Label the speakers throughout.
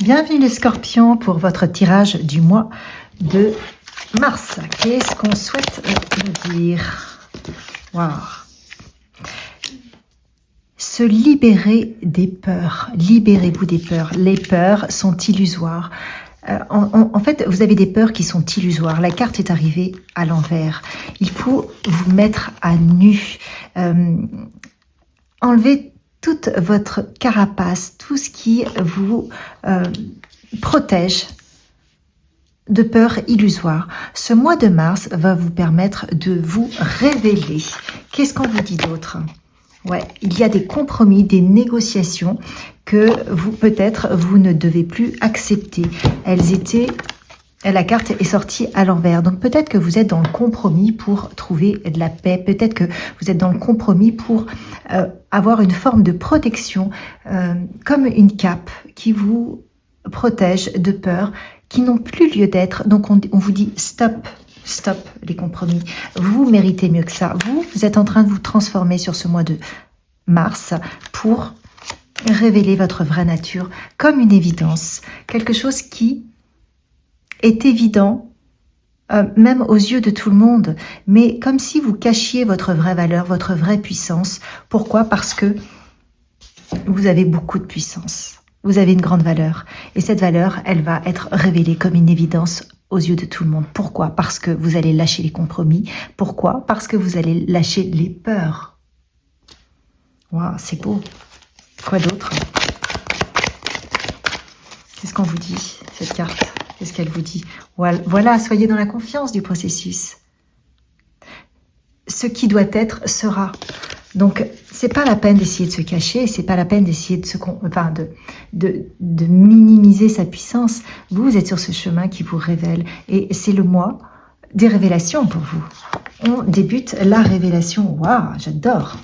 Speaker 1: Bienvenue les scorpions pour votre tirage du mois de mars. Qu'est-ce qu'on souhaite nous dire? Wow. Se libérer des peurs. Libérez-vous des peurs. Les peurs sont illusoires. En fait, vous avez des peurs qui sont illusoires. La carte est arrivée à l'envers. Il faut vous mettre à nu. Enlevez toute votre carapace, tout ce qui vous protège de peurs illusoires. Ce mois de mars va vous permettre de vous révéler. Qu'est-ce qu'on vous dit d'autre? Ouais, il y a des compromis, des négociations que vous peut-être vous ne devez plus accepter. La carte est sortie à l'envers. Donc peut-être que vous êtes dans le compromis pour trouver de la paix. Peut-être que vous êtes dans le compromis pour avoir une forme de protection, comme une cape qui vous protège de peurs qui n'ont plus lieu d'être. Donc on vous dit stop. Stop les compromis. Vous méritez mieux que ça. Vous êtes en train de vous transformer sur ce mois de mars pour révéler votre vraie nature comme une évidence. Quelque chose qui est évident, même aux yeux de tout le monde, mais comme si vous cachiez votre vraie valeur, votre vraie puissance. Pourquoi? Parce que vous avez beaucoup de puissance. Vous avez une grande valeur. Et cette valeur, elle va être révélée comme une évidence aux yeux de tout le monde. Pourquoi? Parce que vous allez lâcher les compromis. Pourquoi? Parce que vous allez lâcher les peurs. Waouh, c'est beau. Quoi d'autre? Qu'est-ce qu'on vous dit, cette carte? Qu'est-ce qu'elle vous dit? Voilà, soyez dans la confiance du processus. Ce qui doit être sera. Donc, c'est pas la peine d'essayer de se cacher, c'est pas la peine d'essayer de minimiser sa puissance. Vous êtes sur ce chemin qui vous révèle. Et c'est le mois des révélations pour vous. On débute la révélation. Waouh, j'adore.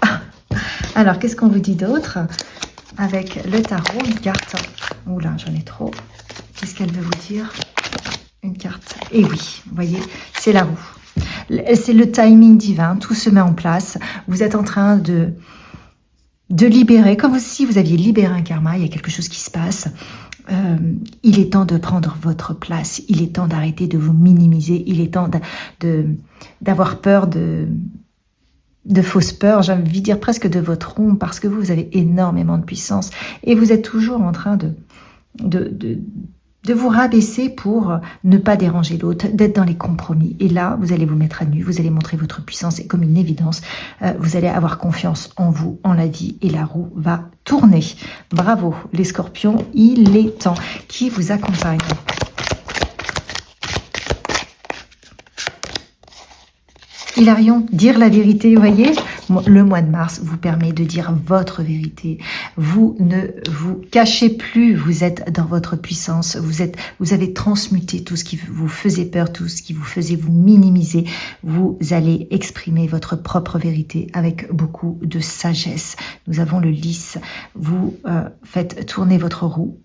Speaker 1: Alors, qu'est-ce qu'on vous dit d'autre? Avec le tarot, une carte. Oula, j'en ai trop. Qu'est-ce qu'elle veut vous dire? Une carte. Et oui, vous voyez, c'est la roue. C'est le timing divin, tout se met en place. Vous êtes en train de libérer, comme si vous aviez libéré un karma, il y a quelque chose qui se passe. Il est temps de prendre votre place, il est temps d'arrêter de vous minimiser, il est temps d'avoir peur de fausses peurs, j'ai envie de dire presque de votre ombre, parce que vous avez énormément de puissance et vous êtes toujours en train de vous rabaisser pour ne pas déranger l'autre, d'être dans les compromis. Et là, vous allez vous mettre à nu, vous allez montrer votre puissance et comme une évidence, vous allez avoir confiance en vous, en la vie et la roue va tourner. Bravo les scorpions, il est temps. Qui vous accompagne? Hilarion, dire la vérité, vous voyez, le mois de mars vous permet de dire votre vérité. Vous ne vous cachez plus, vous êtes dans votre puissance, vous avez transmuté tout ce qui vous faisait peur, tout ce qui vous faisait vous minimiser. Vous allez exprimer votre propre vérité avec beaucoup de sagesse. Nous avons le lys, vous faites tourner votre roue.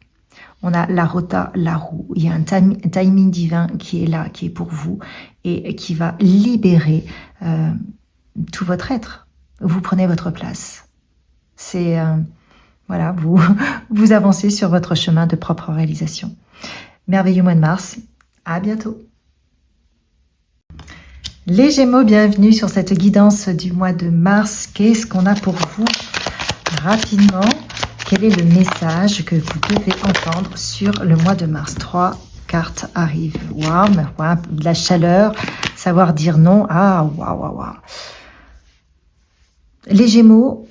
Speaker 1: On a la rota, la roue. Il y a un timing divin qui est là, qui est pour vous et qui va libérer tout votre être. Vous prenez votre place. C'est voilà, vous avancez sur votre chemin de propre réalisation. Merveilleux mois de mars. À bientôt. Les Gémeaux, bienvenue sur cette guidance du mois de mars. Qu'est-ce qu'on a pour vous rapidement? Quel est le message que vous devez entendre sur le mois de mars? 3 cartes arrivent. Waouh, de la chaleur, savoir dire non. Ah, waouh. Les Gémeaux,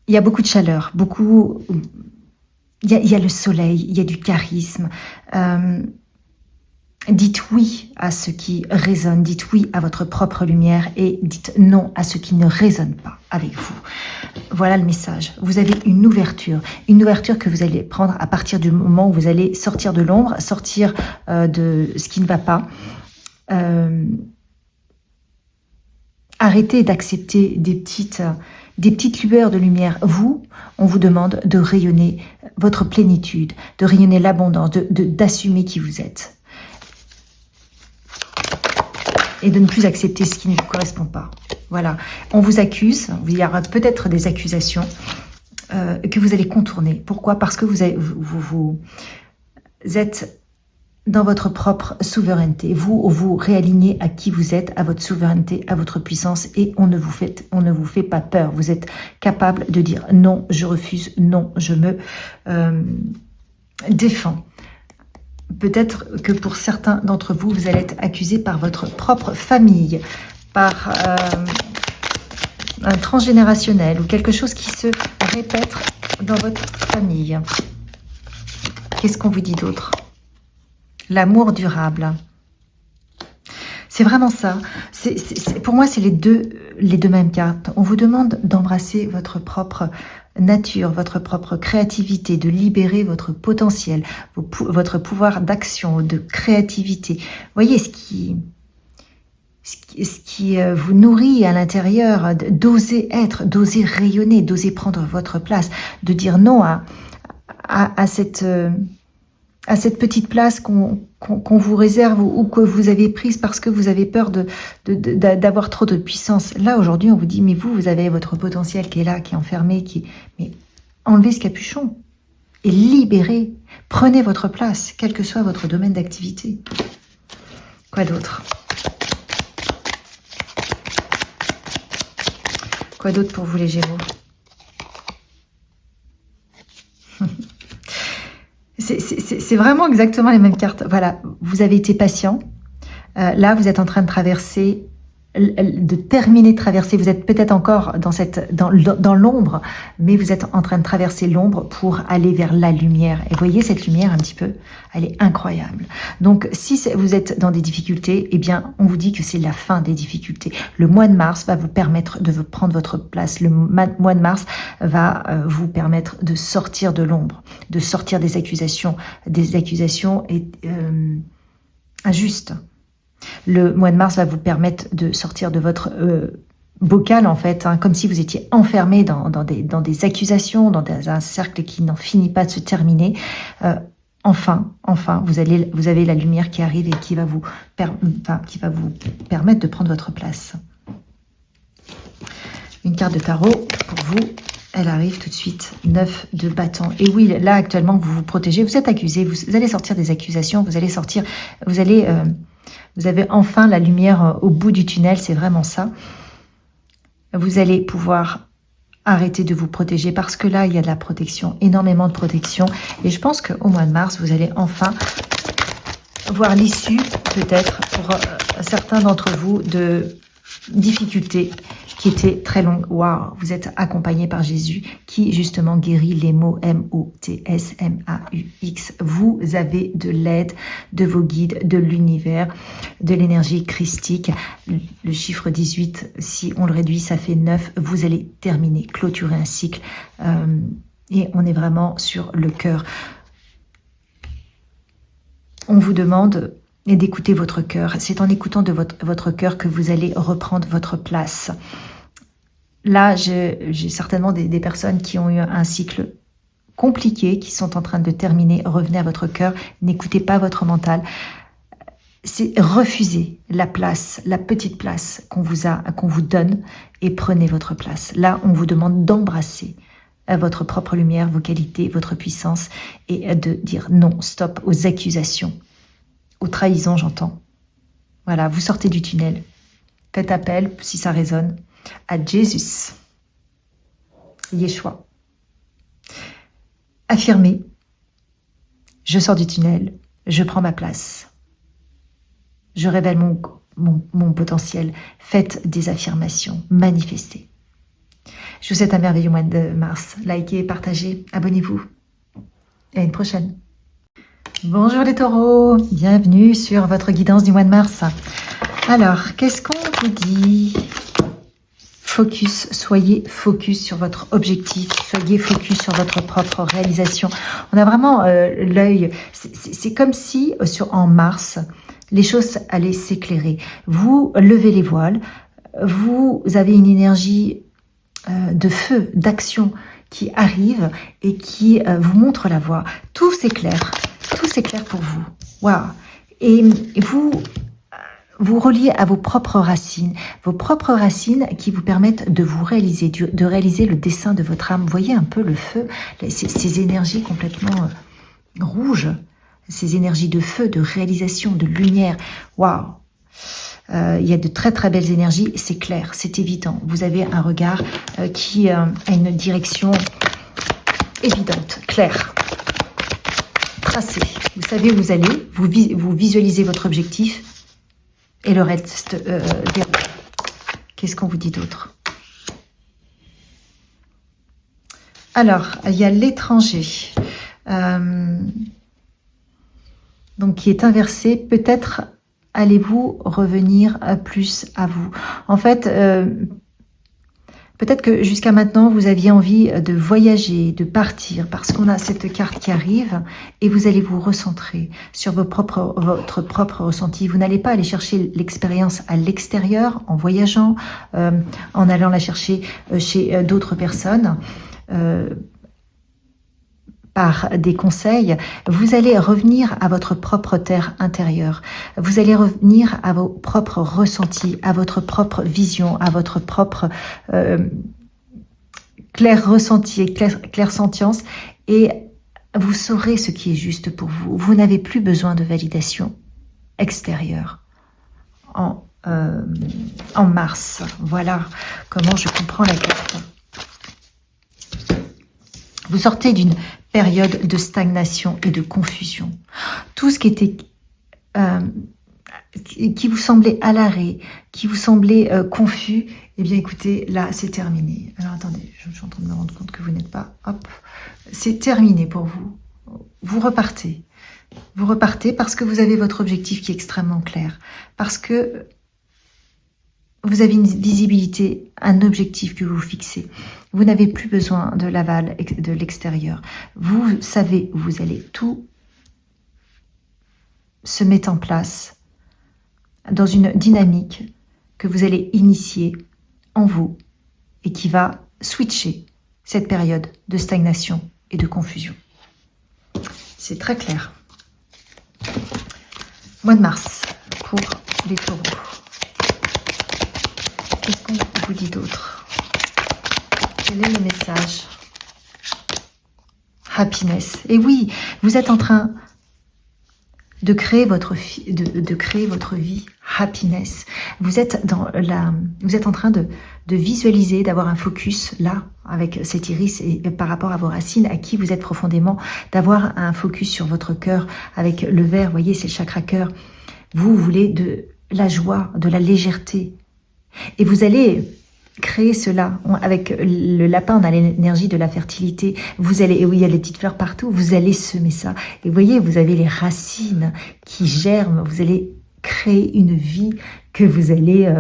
Speaker 1: il y a beaucoup de chaleur, il y a le soleil, il y a du charisme. Dites oui à ce qui résonne, dites oui à votre propre lumière et dites non à ce qui ne résonne pas avec vous. Voilà le message. Vous avez une ouverture que vous allez prendre à partir du moment où vous allez sortir de l'ombre, sortir de ce qui ne va pas. Arrêtez d'accepter des petites lueurs de lumière. On vous demande de rayonner votre plénitude, de rayonner l'abondance, d'assumer qui vous êtes. Et de ne plus accepter ce qui ne vous correspond pas. Voilà. On vous accuse, il y aura peut-être des accusations que vous allez contourner. Pourquoi? Parce que êtes dans votre propre souveraineté. Vous vous réalignez à qui vous êtes, à votre souveraineté, à votre puissance, et on ne vous fait pas peur. Vous êtes capable de dire non, je refuse, non, je me défends. Peut-être que pour certains d'entre vous, vous allez être accusé par votre propre famille, par un transgénérationnel ou quelque chose qui se répète dans votre famille. Qu'est-ce qu'on vous dit d'autre? L'amour durable. C'est vraiment ça. Pour moi, c'est les deux mêmes cartes. On vous demande d'embrasser votre propre nature, votre propre créativité, de libérer votre potentiel, votre pouvoir d'action, de créativité. Vous voyez ce qui vous nourrit à l'intérieur, d'oser être, d'oser rayonner, d'oser prendre votre place, de dire non à cette petite place qu'on vous réserve ou que vous avez prise parce que vous avez peur d'avoir trop de puissance. Là, aujourd'hui, on vous dit, mais vous avez votre potentiel qui est là, qui est enfermé, mais enlevez ce capuchon et libérez. Prenez votre place, quel que soit votre domaine d'activité. Quoi d'autre? Quoi d'autre pour vous, les Gémeaux? C'est vraiment exactement les mêmes cartes. Voilà, vous avez été patient. Là, vous êtes en train de traverser, de terminer de traverser. Vous êtes peut-être encore dans l'ombre, mais vous êtes en train de traverser l'ombre pour aller vers la lumière. Et voyez cette lumière un petit peu, elle est incroyable. Donc, si vous êtes dans des difficultés, eh bien, on vous dit que c'est la fin des difficultés. Le mois de mars va vous permettre de prendre votre place. Le mois de mars va vous permettre de sortir de l'ombre, de sortir des accusations injustes. Le mois de mars va vous permettre de sortir de votre bocal, en fait, comme si vous étiez enfermé dans des accusations, dans un cercle qui n'en finit pas de se terminer. Enfin, vous avez la lumière qui arrive et qui va vous permettre de prendre votre place. Une carte de tarot pour vous. Elle arrive tout de suite, 9 de bâton. Et oui, là, actuellement, vous vous protégez. Vous êtes accusé, vous allez sortir des accusations, vous avez enfin la lumière au bout du tunnel, c'est vraiment ça. Vous allez pouvoir arrêter de vous protéger parce que là, il y a de la protection, énormément de protection. Et je pense qu'au mois de mars, vous allez enfin voir l'issue, peut-être, pour certains d'entre vous, de difficultés qui étaient très longues. Waouh, vous êtes accompagné par Jésus qui justement guérit les maux M-O-T-S-M-A-U-X. Vous avez de l'aide de vos guides, de l'univers, de l'énergie christique. Le chiffre 18, si on le réduit, ça fait 9. Vous allez terminer, clôturer un cycle. Et on est vraiment sur le cœur. On vous demande d'écouter votre cœur. C'est en écoutant de votre cœur que vous allez reprendre votre place. Là, j'ai certainement des personnes qui ont eu un cycle compliqué, qui sont en train de terminer. Revenez à votre cœur, n'écoutez pas votre mental. C'est refuser la place, la petite place qu'on vous donne et prenez votre place. Là, on vous demande d'embrasser votre propre lumière, vos qualités, votre puissance et de dire non, stop aux accusations. Aux trahisons, j'entends. Voilà, vous sortez du tunnel. Faites appel, si ça résonne, à Jésus. Yeshua. Affirmez. Je sors du tunnel. Je prends ma place. Je révèle mon potentiel. Faites des affirmations. Manifestez. Je vous souhaite un merveilleux mois de mars. Likez, partagez, abonnez-vous. Et à une prochaine. Bonjour les taureaux, bienvenue sur votre guidance du mois de mars. Alors, qu'est-ce qu'on vous dit? Focus, soyez focus sur votre objectif, soyez focus sur votre propre réalisation. On a vraiment l'œil, c'est comme si en mars, les choses allaient s'éclairer. Vous levez les voiles, vous avez une énergie de feu, d'action qui arrive et qui vous montre la voie. Tout s'éclaire. Tout s'éclaire pour vous. Waouh! Et vous reliez à vos propres racines qui vous permettent de vous réaliser, de réaliser le dessein de votre âme. Vous voyez un peu le feu, ces énergies complètement rouges. ces énergies de feu, de réalisation, de lumière. Waouh! Il y a de très très belles énergies, c'est clair, c'est évident. Vous avez un regard qui a une direction évidente, claire, tracée. Vous savez où vous allez, vous visualisez votre objectif et le reste déroule. Qu'est-ce qu'on vous dit d'autre? Alors, il y a l'étranger, donc qui est inversé. Peut-être allez-vous revenir plus à vous. En fait, peut-être que jusqu'à maintenant, vous aviez envie de voyager, de partir, parce qu'on a cette carte qui arrive, et vous allez vous recentrer sur votre propre ressenti. Vous n'allez pas aller chercher l'expérience à l'extérieur, en voyageant, en allant la chercher chez d'autres personnes, par des conseils. Vous allez revenir à votre propre terre intérieure. Vous allez revenir à vos propres ressentis, à votre propre vision, à votre propre clair ressenti et clair sentience, et vous saurez ce qui est juste pour vous. Vous n'avez plus besoin de validation extérieure en mars. Voilà comment je comprends la carte. Vous sortez d'une période de stagnation et de confusion. Tout ce qui était qui vous semblait à l'arrêt, qui vous semblait confus, eh bien écoutez, là c'est terminé. Alors attendez, je suis en train de me rendre compte que vous n'êtes pas... Hop, c'est terminé pour vous. Vous repartez. Vous repartez parce que vous avez votre objectif qui est extrêmement clair. Parce que vous avez une visibilité, un objectif que vous fixez. Vous n'avez plus besoin de l'aval de l'extérieur. Vous savez où vous allez. Tout se met en place dans une dynamique que vous allez initier en vous et qui va switcher cette période de stagnation et de confusion. C'est très clair. Mois de mars pour les taureaux. Qu'est-ce qu'on vous dit d'autre? Quel est le message? Happiness. Et oui, vous êtes en train de créer votre vie happiness. Vous êtes en train de visualiser, d'avoir un focus là avec cet iris et par rapport à vos racines, à qui vous êtes profondément, d'avoir un focus sur votre cœur avec le vert. Vous voyez, c'est le chakra cœur. Vous voulez de la joie, de la légèreté. Et vous allez créer cela. Avec le lapin, on a l'énergie de la fertilité. Vous allez, et oui, il y a les petites fleurs partout, vous allez semer ça. Et vous voyez, vous avez les racines qui germent. Vous allez créer une vie que vous allez,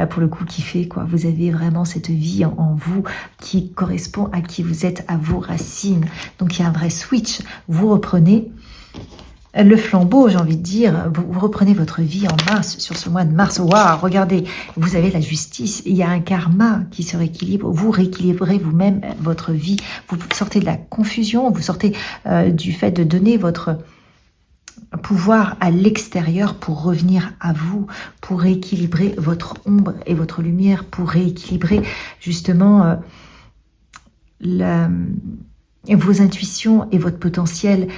Speaker 1: pour le coup, kiffer, quoi. Vous avez vraiment cette vie en vous qui correspond à qui vous êtes, à vos racines. Donc, il y a un vrai switch. Vous reprenez le flambeau, j'ai envie de dire, vous reprenez votre vie en mars, sur ce mois de mars. Waouh, regardez, vous avez la justice, il y a un karma qui se rééquilibre, vous rééquilibrez vous-même votre vie, vous sortez de la confusion, vous sortez du fait de donner votre pouvoir à l'extérieur pour revenir à vous, pour rééquilibrer votre ombre et votre lumière, pour rééquilibrer justement vos intuitions et votre potentiel.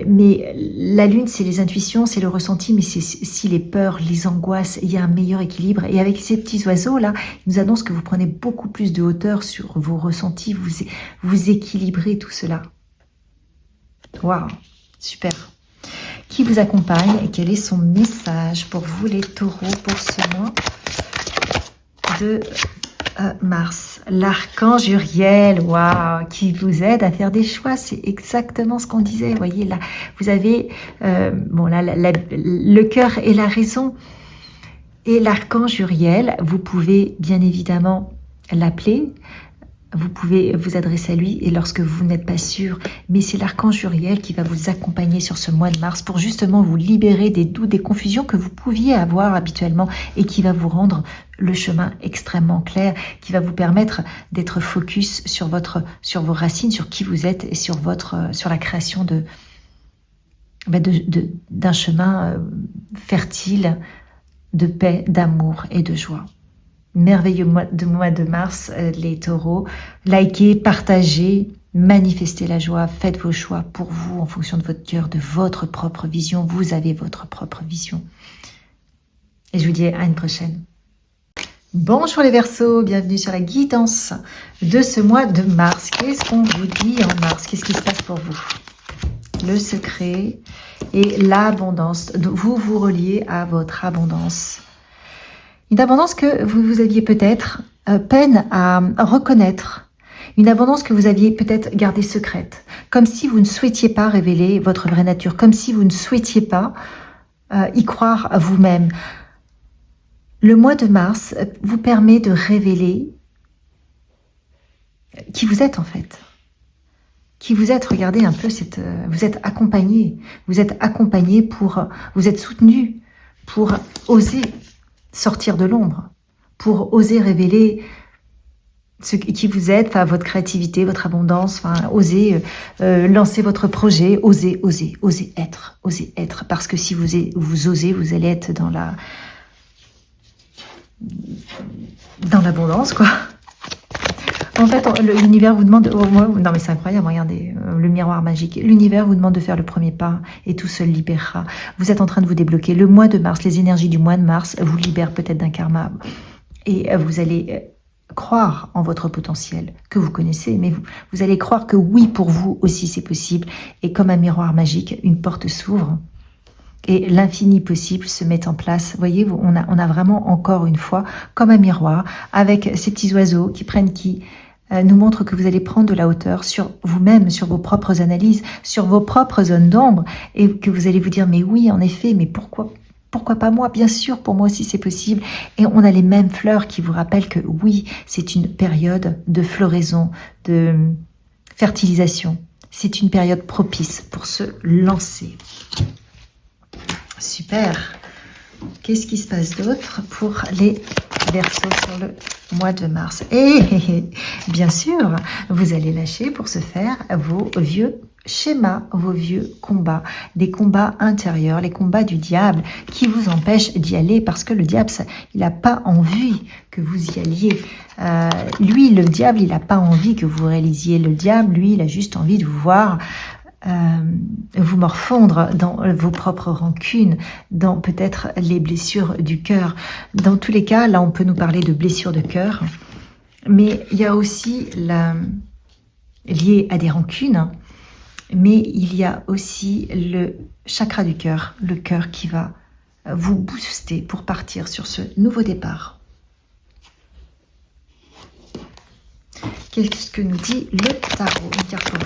Speaker 1: Mais la lune, c'est les intuitions, c'est le ressenti, mais c'est aussi les peurs, les angoisses. Il y a un meilleur équilibre. Et avec ces petits oiseaux-là, ils nous annoncent que vous prenez beaucoup plus de hauteur sur vos ressentis. Vous équilibrez tout cela. Waouh, super. Qui vous accompagne et quel est son message pour vous, les taureaux, pour ce mois de mars? L'archange Uriel, waouh, qui vous aide à faire des choix. C'est exactement ce qu'on disait. Vous voyez, là, vous avez le cœur et la raison. Et l'archange Uriel, vous pouvez bien évidemment l'appeler. Vous pouvez vous adresser à lui et lorsque vous n'êtes pas sûr, mais c'est l'archange Uriel qui va vous accompagner sur ce mois de mars pour justement vous libérer des doutes, des confusions que vous pouviez avoir habituellement et qui va vous rendre le chemin extrêmement clair, qui va vous permettre d'être focus sur vos racines, sur qui vous êtes et sur la création d'un chemin fertile de paix, d'amour et de joie. Merveilleux mois de mars, les taureaux. Likez, partagez, Manifestez la joie, faites vos choix pour vous en fonction de votre cœur, de votre propre vision. Vous avez votre propre vision. Et je vous dis à une prochaine. Bonjour les Verseaux, bienvenue sur la guidance de ce mois de mars. Qu'est-ce qu'on vous dit en mars? Qu'est-ce qui se passe pour vous? Le secret et l'abondance. Vous vous reliez à votre abondance. Une abondance que vous aviez peut-être peine à reconnaître. Une abondance que vous aviez peut-être gardée secrète. Comme si vous ne souhaitiez pas révéler votre vraie nature. Comme si vous ne souhaitiez pas y croire à vous-même. Le mois de mars vous permet de révéler qui vous êtes en fait. Qui vous êtes, regardez un peu, vous êtes accompagné. Vous êtes accompagné vous êtes soutenu pour oser sortir de l'ombre. Pour oser révéler qui vous êtes, enfin, votre créativité, votre abondance, enfin, oser lancer votre projet, oser être. Parce que si vous osez, vous allez être dans l'abondance, quoi. En fait, l'univers vous demande... non, mais c'est incroyable, regardez, le miroir magique. L'univers vous demande de faire le premier pas et tout seul libérera. Vous êtes en train de vous débloquer. Le mois de mars, les énergies du mois de mars vous libèrent peut-être d'un karma. Et vous allez croire en votre potentiel que vous connaissez, mais vous allez croire que oui, pour vous aussi, c'est possible. Et comme un miroir magique, une porte s'ouvre. Et l'infini possible se met en place. Vous voyez, on a vraiment encore une fois, comme un miroir, avec ces petits oiseaux qui nous montrent que vous allez prendre de la hauteur sur vous-même, sur vos propres analyses, sur vos propres zones d'ombre, et que vous allez vous dire, mais oui, en effet, mais pourquoi pas moi? Bien sûr, pour moi aussi c'est possible. Et on a les mêmes fleurs qui vous rappellent que oui, c'est une période de floraison, de fertilisation. C'est une période propice pour se lancer. Super. Qu'est-ce qui se passe d'autre pour les Verseaux sur le mois de mars? Et bien sûr, vous allez lâcher pour ce faire vos vieux schémas, vos vieux combats, des combats intérieurs, les combats du diable qui vous empêchent d'y aller parce que le diable, il n'a pas envie que vous y alliez. Lui, le diable, il n'a pas envie que vous réalisiez. Le diable, lui, il a juste envie de vous voir vous morfondre dans vos propres rancunes, dans peut-être les blessures du cœur. Dans tous les cas, là, on peut nous parler de blessures de cœur, mais il y a aussi lié à des rancunes, mais il y a aussi le chakra du cœur, le cœur qui va vous booster pour partir sur ce nouveau départ. Qu'est-ce que nous dit le tarot? Une carte pour vous.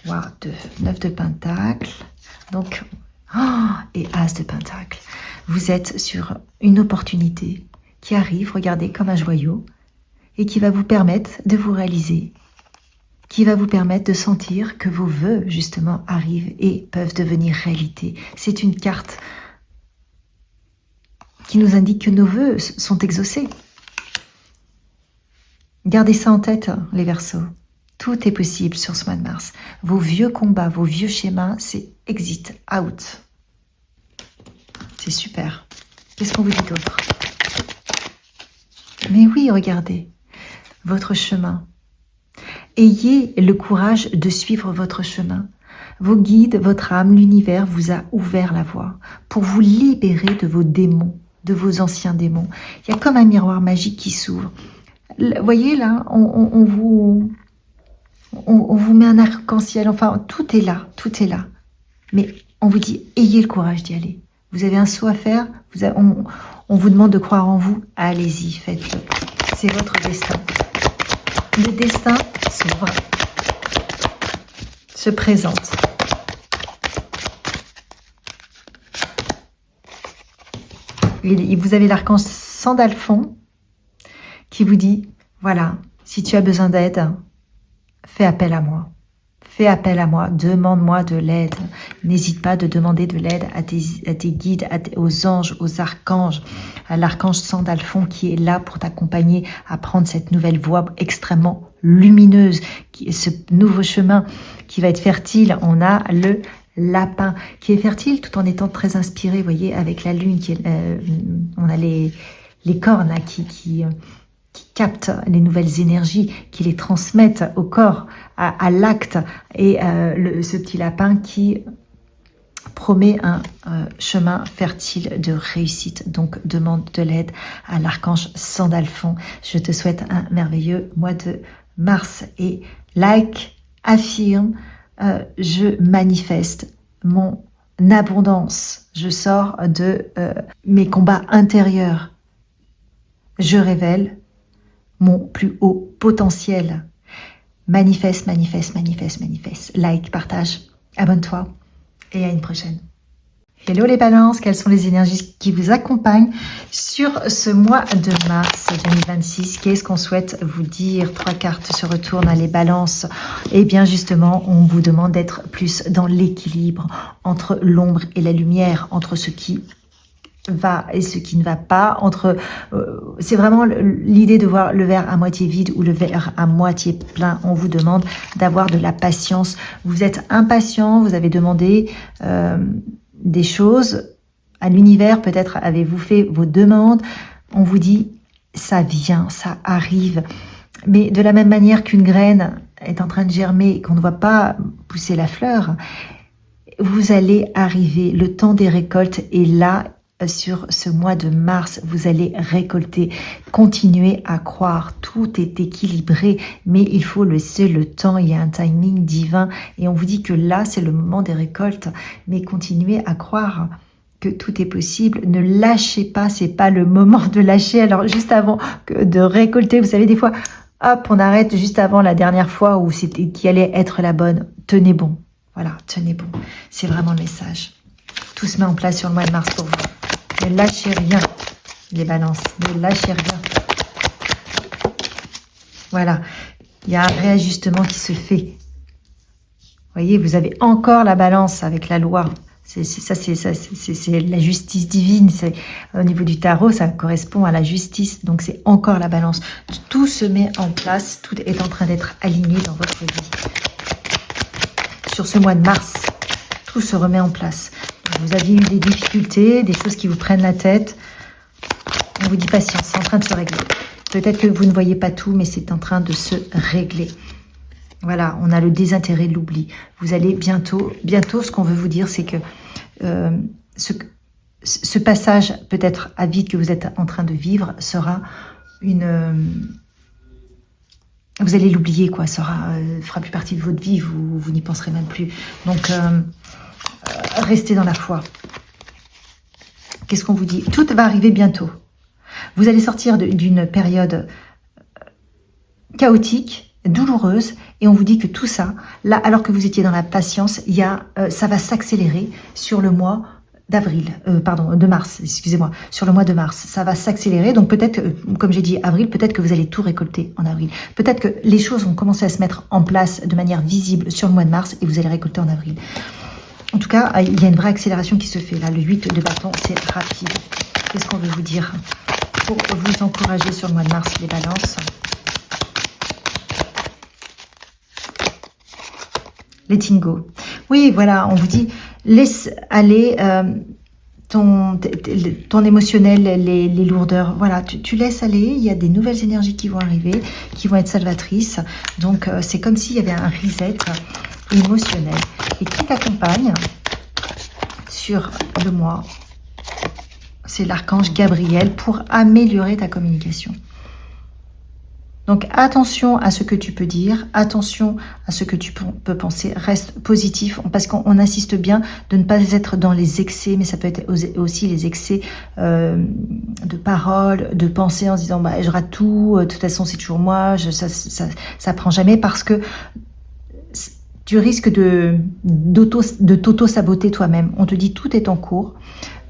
Speaker 1: Wow, 9 de Pentacle, donc, et As de Pentacle. Vous êtes sur une opportunité qui arrive, regardez, comme un joyau, et qui va vous permettre de vous réaliser, qui va vous permettre de sentir que vos vœux, justement, arrivent et peuvent devenir réalité. C'est une carte qui nous indique que nos vœux sont exaucés. Gardez ça en tête, les Verseaux. Tout est possible sur ce mois de mars. Vos vieux combats, vos vieux schémas, c'est exit, out. C'est super. Qu'est-ce qu'on vous dit d'autre? Mais oui, regardez, votre chemin. Ayez le courage de suivre votre chemin. Vos guides, votre âme, l'univers vous a ouvert la voie pour vous libérer de vos démons, de vos anciens démons. Il y a comme un miroir magique qui s'ouvre. Vous voyez là, on vous met un arc-en-ciel, enfin, tout est là. Mais on vous dit, ayez le courage d'y aller. Vous avez un saut à faire, on vous demande de croire en vous, allez-y, faites-le. C'est votre destin. Le destin s'ouvre, se présente. Et vous avez l'archange Sandalphon qui vous dit, voilà, si tu as besoin d'aide, fais appel à moi. Fais appel à moi, demande-moi de l'aide. N'hésite pas de demander de l'aide à tes guides, aux anges, aux archanges, à l'archange Sandalphon qui est là pour t'accompagner à prendre cette nouvelle voie extrêmement lumineuse, ce nouveau chemin qui va être fertile. On a le lapin qui est fertile tout en étant très inspiré, vous voyez, avec la lune. On a les cornes là, qui captent les nouvelles énergies, qui les transmettent au corps à l'acte et ce petit lapin qui promet un chemin fertile de réussite. Donc, demande de l'aide à l'archange Sandalphon. Je te souhaite un merveilleux mois de mars et affirme, je manifeste mon abondance. Je sors de mes combats intérieurs. Je révèle mon plus haut potentiel. Manifeste, manifeste, manifeste, manifeste. Partage, abonne-toi et à une prochaine. Hello les balances, quelles sont les énergies qui vous accompagnent sur ce mois de mars 2026? Qu'est-ce qu'on souhaite vous dire? 3 cartes se retournent à les balances. Et bien justement, on vous demande d'être plus dans l'équilibre entre l'ombre et la lumière, entre ce qui va et ce qui ne va pas, c'est vraiment l'idée de voir le verre à moitié vide ou le verre à moitié plein. On vous demande d'avoir de la patience. Vous êtes impatient, vous avez demandé des choses à l'univers, peut-être avez-vous fait vos demandes. On vous dit ça vient, ça arrive. Mais de la même manière qu'une graine est en train de germer et qu'on ne voit pas pousser la fleur, vous allez arriver, le temps des récoltes est là. Sur ce mois de mars, vous allez récolter. Continuez à croire, tout est équilibré, mais il faut laisser le temps, il y a un timing divin et on vous dit que là, c'est le moment des récoltes, mais continuez à croire que tout est possible. Ne lâchez pas, c'est pas le moment de lâcher. Alors, juste avant de récolter, vous savez, des fois, hop, on arrête juste avant la dernière fois où c'était qui allait être la bonne. Tenez bon, voilà, tenez bon. C'est vraiment le message. Tout se met en place sur le mois de mars pour vous. Ne lâchez rien, les balances, ne lâchez rien. Voilà, il y a un réajustement qui se fait. Vous voyez, vous avez encore la balance avec la loi. C'est la justice divine. Au niveau du tarot, ça correspond à la justice. Donc, c'est encore la balance. Tout se met en place, tout est en train d'être aligné dans votre vie. Sur ce mois de mars, tout se remet en place. Vous aviez eu des difficultés, des choses qui vous prennent la tête. On vous dit patience, c'est en train de se régler. Peut-être que vous ne voyez pas tout, mais c'est en train de se régler. Voilà, on a le désintérêt, l'oubli. Vous allez bientôt, ce qu'on veut vous dire, c'est que ce passage peut-être à vide que vous êtes en train de vivre sera vous allez l'oublier, quoi. Fera plus partie de votre vie, vous n'y penserez même plus. Donc, restez dans la foi. Qu'est-ce qu'on vous dit? Tout va arriver bientôt. Vous allez sortir d'une période chaotique, douloureuse, et on vous dit que tout ça, là, alors que vous étiez dans la patience, ça va s'accélérer sur le mois de mars, excusez-moi, sur le mois de mars. Ça va s'accélérer, donc peut-être, comme j'ai dit avril, peut-être que vous allez tout récolter en avril. Peut-être que les choses vont commencer à se mettre en place de manière visible sur le mois de mars et vous allez récolter en avril. En tout cas, il y a une vraie accélération qui se fait. Là, le 8 de bâton, c'est rapide. Qu'est-ce qu'on veut vous dire pour vous encourager sur le mois de mars, les balances? Letting go. Oui, voilà, on vous dit, laisse aller ton émotionnel, les lourdeurs. Voilà, tu laisses aller. Il y a des nouvelles énergies qui vont arriver, qui vont être salvatrices. Donc, c'est comme s'il y avait un reset émotionnel. Et qui t'accompagne sur le mois, c'est l'archange Gabriel pour améliorer ta communication. Donc attention à ce que tu peux dire, attention à ce que tu peux penser, reste positif, parce qu'on insiste bien de ne pas être dans les excès, mais ça peut être aussi les excès de paroles, de pensée en se disant bah, je rate tout, de toute façon c'est toujours moi, ça prend jamais, parce que tu risques de t'auto-saboter toi-même. On te dit tout est en cours,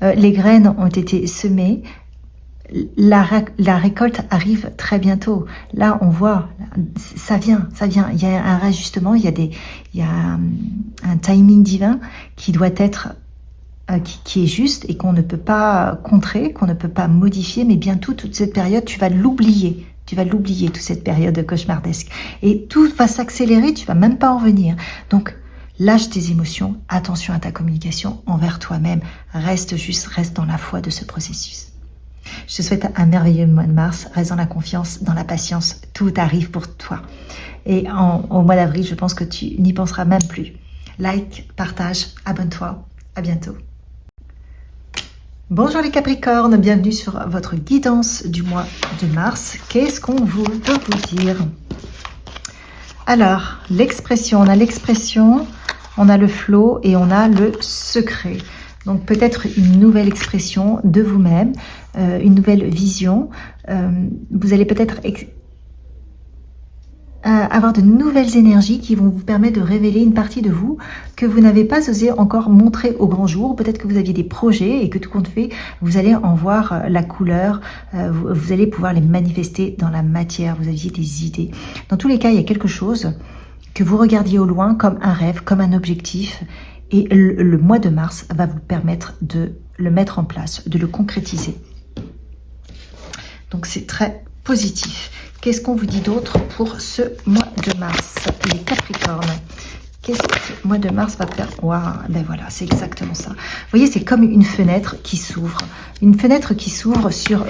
Speaker 1: les graines ont été semées, la récolte arrive très bientôt. Là, on voit, ça vient. Il y a un réajustement, il y a un timing divin qui doit être, qui est juste et qu'on ne peut pas contrer, qu'on ne peut pas modifier, mais bientôt, toute cette période, tu vas l'oublier. Tu vas l'oublier, toute cette période cauchemardesque. Et tout va s'accélérer, tu vas même pas en venir. Donc, lâche tes émotions, attention à ta communication envers toi-même. Reste dans la foi de ce processus. Je te souhaite un merveilleux mois de mars. Reste dans la confiance, dans la patience. Tout arrive pour toi. Et au mois d'avril, je pense que tu n'y penseras même plus. Like, partage, abonne-toi. À bientôt. Bonjour les Capricornes, bienvenue sur votre guidance du mois de mars. Qu'est-ce qu'on veut vous dire? Alors, l'expression, on a l'expression, on a le flow et on a le secret. Donc peut-être une nouvelle expression de vous-même, une nouvelle vision. Vous allez peut-être avoir de nouvelles énergies qui vont vous permettre de révéler une partie de vous que vous n'avez pas osé encore montrer au grand jour. Peut-être que vous aviez des projets et que tout compte fait, vous allez en voir la couleur, vous allez pouvoir les manifester dans la matière, vous aviez des idées. Dans tous les cas, il y a quelque chose que vous regardiez au loin comme un rêve, comme un objectif, et le mois de mars va vous permettre de le mettre en place, de le concrétiser. Donc c'est très positif. Qu'est-ce qu'on vous dit d'autre pour ce mois de mars, les Capricornes? Qu'est-ce que ce mois de mars va faire? Waouh, ben voilà, c'est exactement ça. Vous voyez, c'est comme une fenêtre qui s'ouvre. Une fenêtre qui s'ouvre sur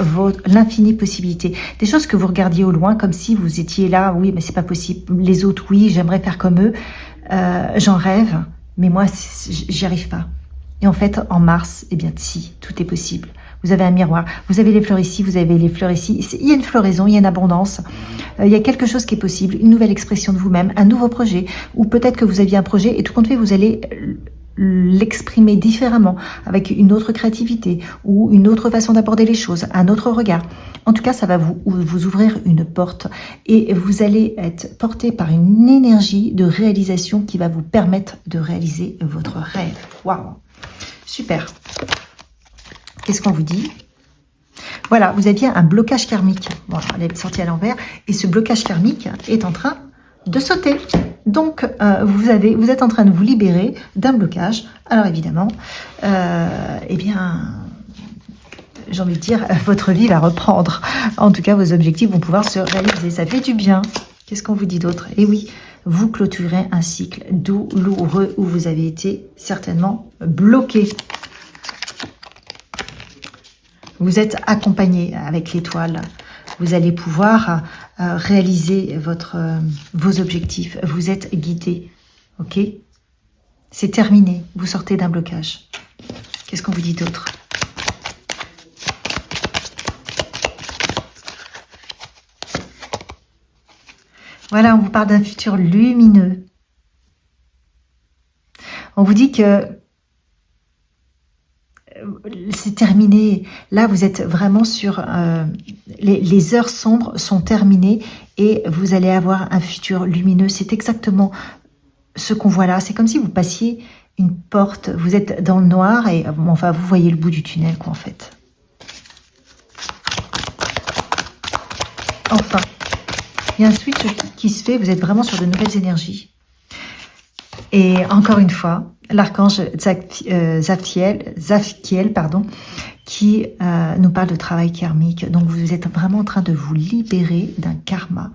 Speaker 1: l'infinie possibilité. Des choses que vous regardiez au loin, comme si vous étiez là, oui, mais c'est pas possible. Les autres, oui, j'aimerais faire comme eux. J'en rêve, mais moi, j'y arrive pas. Et en fait, en mars, eh bien, si, tout est possible. Vous avez un miroir, vous avez les fleurs ici, vous avez les fleurs ici. Il y a une floraison, il y a une abondance. Il y a quelque chose qui est possible, une nouvelle expression de vous-même, un nouveau projet. Ou peut-être que vous aviez un projet et tout compte fait, vous allez l'exprimer différemment, avec une autre créativité ou une autre façon d'aborder les choses, un autre regard. En tout cas, ça va vous ouvrir une porte et vous allez être porté par une énergie de réalisation qui va vous permettre de réaliser votre rêve. Waouh! Super! Qu'est-ce qu'on vous dit? Voilà, vous aviez un blocage karmique. Bon, elle est sortie à l'envers. Et ce blocage karmique est en train de sauter. Donc, vous êtes en train de vous libérer d'un blocage. Alors, évidemment, eh bien, j'ai envie de dire, votre vie va reprendre. En tout cas, vos objectifs vont pouvoir se réaliser. Ça fait du bien. Qu'est-ce qu'on vous dit d'autre? Eh oui, vous clôturez un cycle douloureux où vous avez été certainement bloqué. Vous êtes accompagné avec l'étoile. Vous allez pouvoir réaliser vos objectifs. Vous êtes guidé. Ok? C'est terminé. Vous sortez d'un blocage. Qu'est-ce qu'on vous dit d'autre? Voilà, on vous parle d'un futur lumineux. On vous dit que c'est terminé. Là, vous êtes vraiment sur... les heures sombres sont terminées et vous allez avoir un futur lumineux. C'est exactement ce qu'on voit là. C'est comme si vous passiez une porte. Vous êtes dans le noir et enfin, vous voyez le bout du tunnel, quoi, en fait. Enfin, il y a un switch qui se fait. Vous êtes vraiment sur de nouvelles énergies. Et encore une fois, l'archange Zadkiel, pardon, qui nous parle de travail karmique. Donc, vous êtes vraiment en train de vous libérer d'un karma.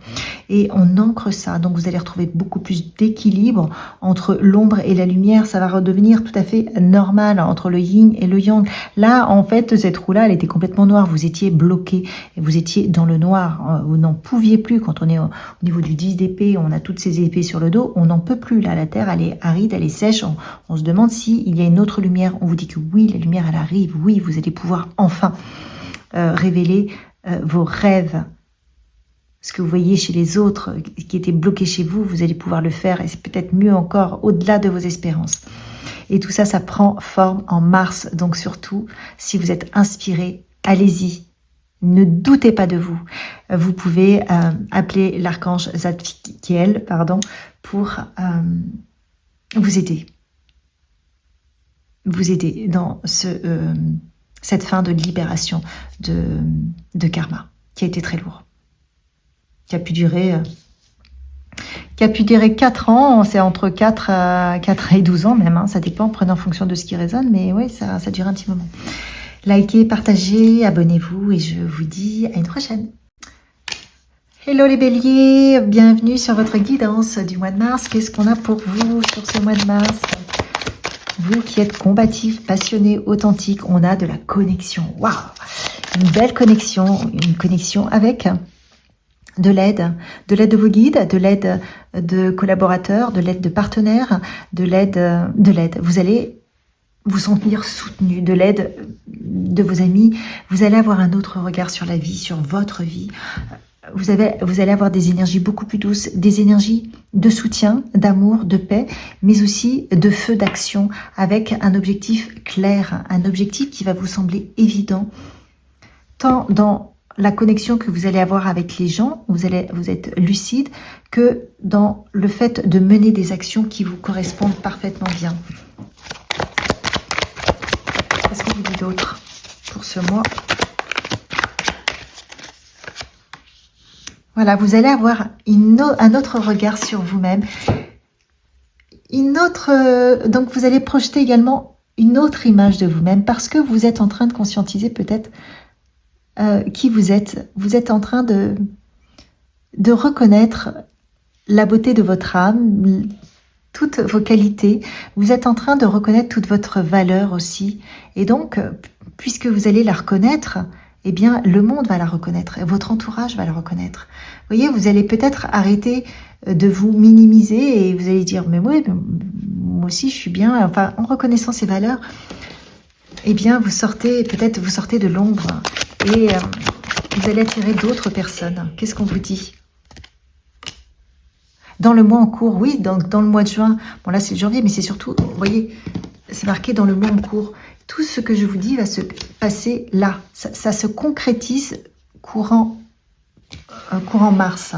Speaker 1: Et on ancre ça. Donc, vous allez retrouver beaucoup plus d'équilibre entre l'ombre et la lumière. Ça va redevenir tout à fait normal entre le yin et le yang. Là, en fait, cette roue-là, elle était complètement noire. Vous étiez bloqué. Et vous étiez dans le noir. Vous n'en pouviez plus. Quand on est au niveau du 10 d'épée, on a toutes ces épées sur le dos. On n'en peut plus. Là, la terre, elle est aride, elle est sèche. On se demande s'il y a une autre lumière. On vous dit que oui, la lumière, elle arrive. Oui, vous allez pouvoir enfin révéler vos rêves. Ce que vous voyez chez les autres, qui étaient bloqués chez vous, vous allez pouvoir le faire. Et c'est peut-être mieux encore, au-delà de vos espérances. Et tout ça, ça prend forme en mars. Donc surtout, si vous êtes inspiré, allez-y. Ne doutez pas de vous. Vous pouvez appeler l'archange Zadkiel, pour vous aider. Vous aider dans cette fin de libération de karma, qui a été très lourd. Qui a pu durer 4 ans, c'est entre 4 et 12 ans même, hein, ça dépend, prenez en fonction de ce qui résonne, mais oui, ça dure un petit moment. Likez, partagez, abonnez-vous et je vous dis à une prochaine. Hello les béliers, bienvenue sur votre guidance du mois de mars. Qu'est-ce qu'on a pour vous sur ce mois de mars? Vous qui êtes combatifs, passionnés, authentiques, on a de la connexion. Waouh! une belle connexion, une connexion avec de l'aide de vos guides, de l'aide de collaborateurs, de l'aide de partenaires, de l'aide. Vous allez vous sentir soutenu, de l'aide de vos amis. Vous allez avoir un autre regard sur la vie, sur votre vie. Vous allez avoir des énergies beaucoup plus douces, des énergies de soutien, d'amour, de paix, mais aussi de feu d'action avec un objectif clair, un objectif qui va vous sembler évident, tant dans la connexion que vous allez avoir avec les gens, vous êtes lucide, que dans le fait de mener des actions qui vous correspondent parfaitement bien. Qu'est-ce qu'on vous dit d'autre pour ce mois ? Voilà, vous allez avoir un autre regard sur vous-même. Donc vous allez projeter également une autre image de vous-même parce que vous êtes en train de conscientiser peut-être qui vous êtes. Vous êtes en train de reconnaître la beauté de votre âme, toutes vos qualités. Vous êtes en train de reconnaître toute votre valeur aussi. Et donc, puisque vous allez la reconnaître, eh bien, le monde va la reconnaître, votre entourage va la reconnaître. Vous voyez, vous allez peut-être arrêter de vous minimiser et vous allez dire, mais oui, moi aussi je suis bien. Enfin, en reconnaissant ces valeurs, eh bien, vous sortez de l'ombre et vous allez attirer d'autres personnes. Qu'est-ce qu'on vous dit ? Dans le mois en cours, oui, dans le mois de juin, bon là c'est janvier, mais c'est surtout, vous voyez, c'est marqué dans le mois en cours. Tout ce que je vous dis va se passer là. Ça se concrétise courant mars.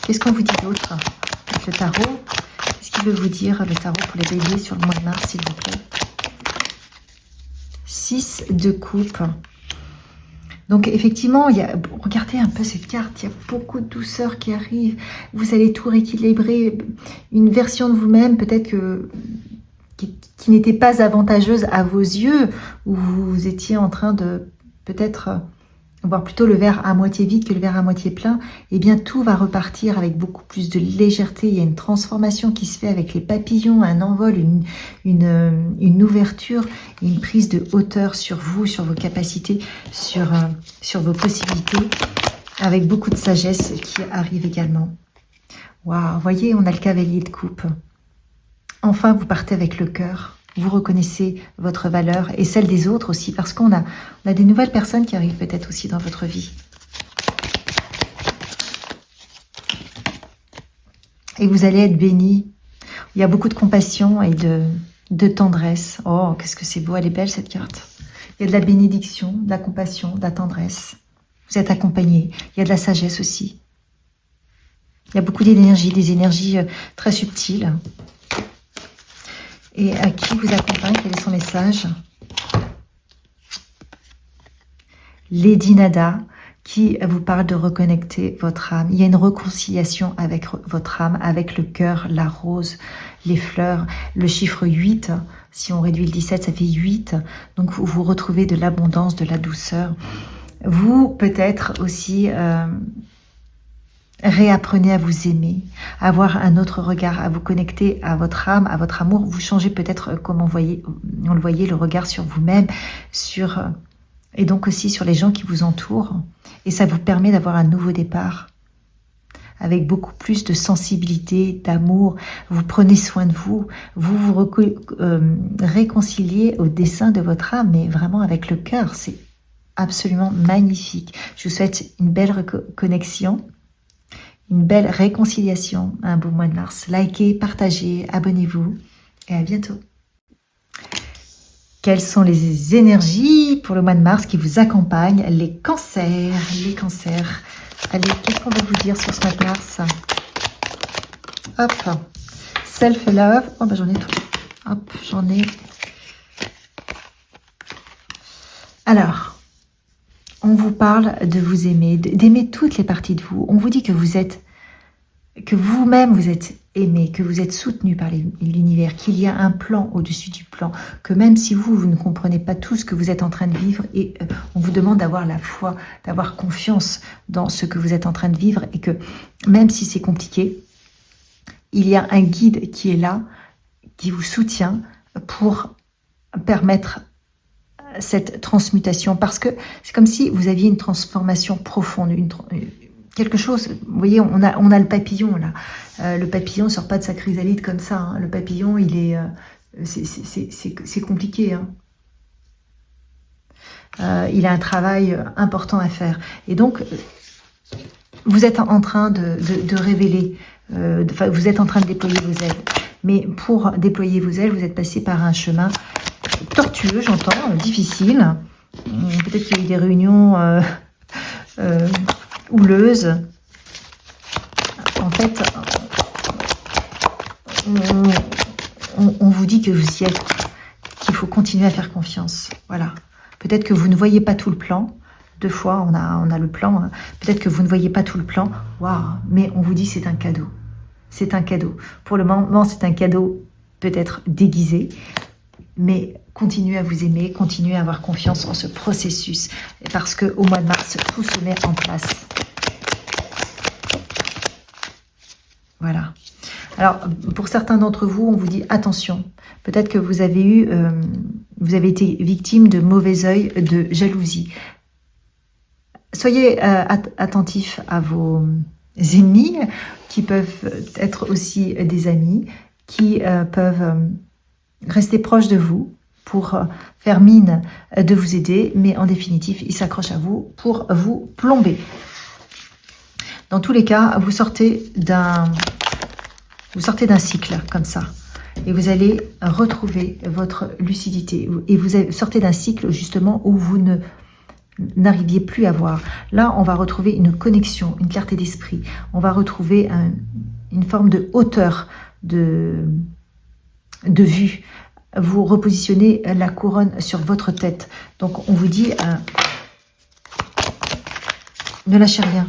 Speaker 1: Qu'est-ce qu'on vous dit d'autre avec le tarot? Qu'est-ce qu'il veut vous dire le tarot pour les béliers sur le mois de mars, s'il vous plaît? 6 de coupe. Donc effectivement, regardez un peu cette carte, il y a beaucoup de douceur qui arrive. Vous allez tout rééquilibrer. Une version de vous-même peut-être qui n'était pas avantageuse à vos yeux, où vous étiez en train de peut-être voir plutôt le verre à moitié vide que le verre à moitié plein. Eh bien tout va repartir avec beaucoup plus de légèreté. Il y a une transformation qui se fait avec les papillons, un envol, une ouverture, une prise de hauteur sur vous, sur vos capacités, sur vos possibilités, avec beaucoup de sagesse qui arrive également. Waouh, voyez, on a le cavalier de coupe. Enfin, vous partez avec le cœur. Vous reconnaissez votre valeur et celle des autres aussi, parce qu'on a des nouvelles personnes qui arrivent peut-être aussi dans votre vie. Et vous allez être bénis. Il y a beaucoup de compassion et de tendresse. Oh, qu'est-ce que c'est beau, elle est belle cette carte. Il y a de la bénédiction, de la compassion, de la tendresse. Vous êtes accompagné. Il y a de la sagesse aussi. Il y a beaucoup d'énergie, des énergies très subtiles. Et à qui vous accompagne? Quel est son message? Lady Nada, qui vous parle de reconnecter votre âme. Il y a une réconciliation avec votre âme, avec le cœur, la rose, les fleurs, le chiffre 8. Si on réduit le 17, ça fait 8. Donc vous vous retrouvez de l'abondance, de la douceur. Vous, peut-être aussi... réapprenez à vous aimer, à avoir un autre regard, à vous connecter à votre âme, à votre amour. Vous changez peut-être, comme on le voyait, le regard sur vous-même, et donc aussi sur les gens qui vous entourent. Et ça vous permet d'avoir un nouveau départ avec beaucoup plus de sensibilité, d'amour. Vous prenez soin de vous, vous réconciliez au dessein de votre âme, mais vraiment avec le cœur. C'est absolument magnifique. Je vous souhaite une belle connexion. Une belle réconciliation, un beau mois de mars. Likez, partagez, abonnez-vous et à bientôt. Quelles sont les énergies pour le mois de mars qui vous accompagnent? Les cancers, Allez, qu'est-ce qu'on va vous dire sur ce mois de mars? Hop, self-love. Oh, ben j'en ai tout. Hop, j'en ai. Alors... on vous parle de vous aimer, d'aimer toutes les parties de vous. On vous dit que vous-même vous êtes aimé, que vous êtes soutenu par l'univers, qu'il y a un plan au-dessus du plan, que même si vous ne comprenez pas tout ce que vous êtes en train de vivre, et on vous demande d'avoir la foi, d'avoir confiance dans ce que vous êtes en train de vivre, et que même si c'est compliqué, il y a un guide qui est là, qui vous soutient pour permettre cette transmutation, parce que c'est comme si vous aviez une transformation profonde, quelque chose, vous voyez, on a le papillon là. Le papillon sort pas de sa chrysalide comme ça, hein. Le papillon, il est, c'est compliqué, hein. Il a un travail important à faire. Et donc, vous êtes en train de révéler, vous êtes en train de déployer vos ailes. Mais pour déployer vos ailes, vous êtes passé par un chemin tortueux, j'entends, difficile. Peut-être qu'il y a eu des réunions houleuses. En fait, on vous dit que vous y êtes, qu'il faut continuer à faire confiance. Voilà. Peut-être que vous ne voyez pas tout le plan. 2 fois, on a le plan. Hein. Peut-être que vous ne voyez pas tout le plan. Waouh! Mais on vous dit c'est un cadeau. C'est un cadeau. Pour le moment, c'est un cadeau peut-être déguisé. Mais continuez à vous aimer, continuez à avoir confiance en ce processus. Parce qu'au mois de mars, tout se met en place. Voilà. Alors, pour certains d'entre vous, on vous dit attention. Peut-être que vous avez été victime de mauvais œil, de jalousie. Soyez attentifs à vos ennemis, qui peuvent être aussi des amis, qui peuvent rester proches de vous pour faire mine de vous aider, mais en définitive, ils s'accrochent à vous pour vous plomber. Dans tous les cas, vous sortez d'un cycle comme ça. Et vous allez retrouver votre lucidité. Et vous sortez d'un cycle justement où vous n'arriviez plus à voir. Là, on va retrouver une connexion, une clarté d'esprit. On va retrouver une forme de hauteur de vue. Vous repositionnez la couronne sur votre tête. Donc, on vous dit, ne lâchez rien.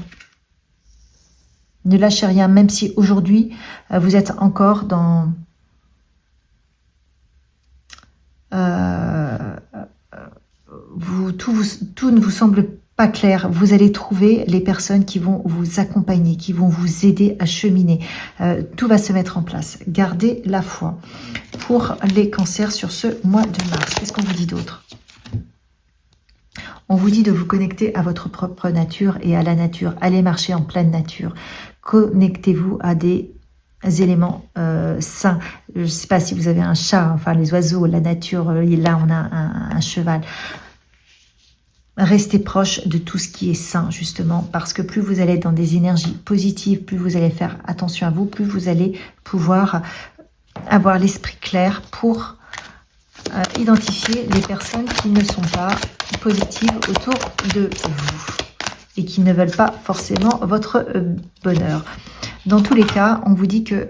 Speaker 1: Ne lâchez rien, même si aujourd'hui, vous êtes encore dans... tout ne vous semble pas clair. Vous allez trouver les personnes qui vont vous accompagner, qui vont vous aider à cheminer. Tout va se mettre en place. Gardez la foi. Pour les cancers sur ce mois de mars, qu'est-ce qu'on vous dit d'autre? On vous dit de vous connecter à votre propre nature et à la nature. Allez marcher en pleine nature. Connectez-vous à des éléments sains. Je ne sais pas si vous avez un chat, enfin les oiseaux, la nature, là on a un cheval. Restez proche de tout ce qui est sain, justement, parce que plus vous allez être dans des énergies positives, plus vous allez faire attention à vous, plus vous allez pouvoir avoir l'esprit clair pour identifier les personnes qui ne sont pas positives autour de vous et qui ne veulent pas forcément votre bonheur. Dans tous les cas, on vous dit que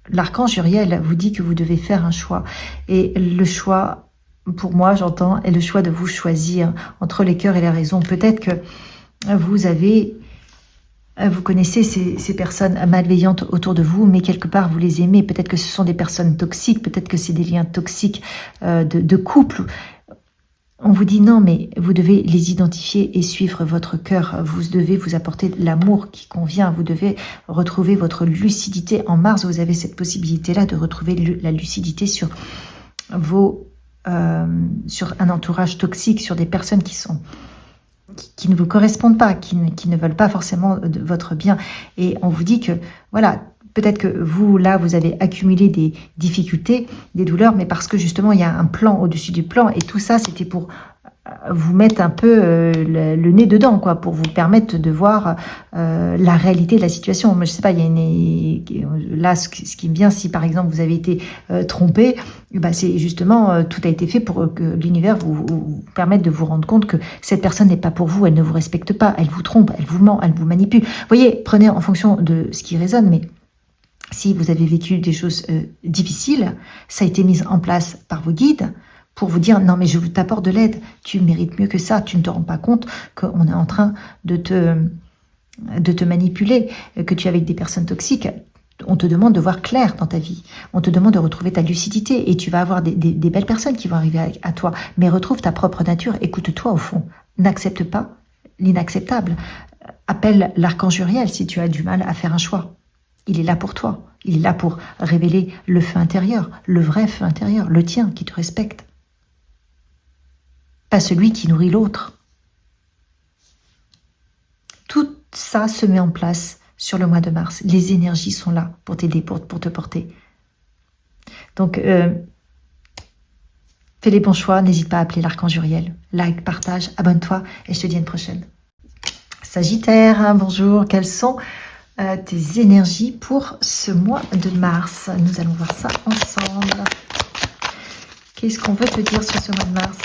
Speaker 1: l'archange Uriel vous dit que vous devez faire un choix. Et le choix, pour moi, j'entends, est le choix de vous choisir entre les cœurs et la raison. Peut-être que vous connaissez ces personnes malveillantes autour de vous, mais quelque part, vous les aimez. Peut-être que ce sont des personnes toxiques, peut-être que c'est des liens toxiques de couple. On vous dit non, mais vous devez les identifier et suivre votre cœur. Vous devez vous apporter l'amour qui convient. Vous devez retrouver votre lucidité. En mars, vous avez cette possibilité-là de retrouver la lucidité sur sur un entourage toxique, sur des personnes qui ne vous correspondent pas, qui ne veulent pas forcément de votre bien. Et on vous dit que, voilà, peut-être que vous, là, vous avez accumulé des difficultés, des douleurs, mais parce que justement, il y a un plan au-dessus du plan. Et tout ça, c'était pour vous mettre un peu le nez dedans, quoi, pour vous permettre de voir la réalité de la situation. Moi, je sais pas, il y a là, ce qui est bien, si par exemple vous avez été trompé, bah, c'est justement tout a été fait pour que l'univers vous permette de vous rendre compte que cette personne n'est pas pour vous, elle ne vous respecte pas, elle vous trompe, elle vous ment, elle vous manipule. Vous voyez, prenez en fonction de ce qui résonne, mais si vous avez vécu des choses difficiles, ça a été mis en place par vos guides pour vous dire, non mais je t'apporte de l'aide, tu mérites mieux que ça, tu ne te rends pas compte qu'on est en train de te manipuler, que tu es avec des personnes toxiques. On te demande de voir clair dans ta vie, on te demande de retrouver ta lucidité et tu vas avoir des belles personnes qui vont arriver à toi, mais retrouve ta propre nature, écoute-toi au fond, n'accepte pas l'inacceptable, appelle l'archange Uriel si tu as du mal à faire un choix. Il est là pour toi, il est là pour révéler le feu intérieur, le vrai feu intérieur, le tien qui te respecte. pas celui qui nourrit l'autre. Tout ça se met en place sur le mois de mars. Les énergies sont là pour t'aider, pour te porter. Donc, fais les bons choix, n'hésite pas à appeler l'archange Uriel. Like, partage, abonne-toi et je te dis à une prochaine. Sagittaire, hein, bonjour, quelles sont tes énergies pour ce mois de mars? Nous allons voir ça ensemble. Qu'est-ce qu'on veut te dire sur ce mois de mars?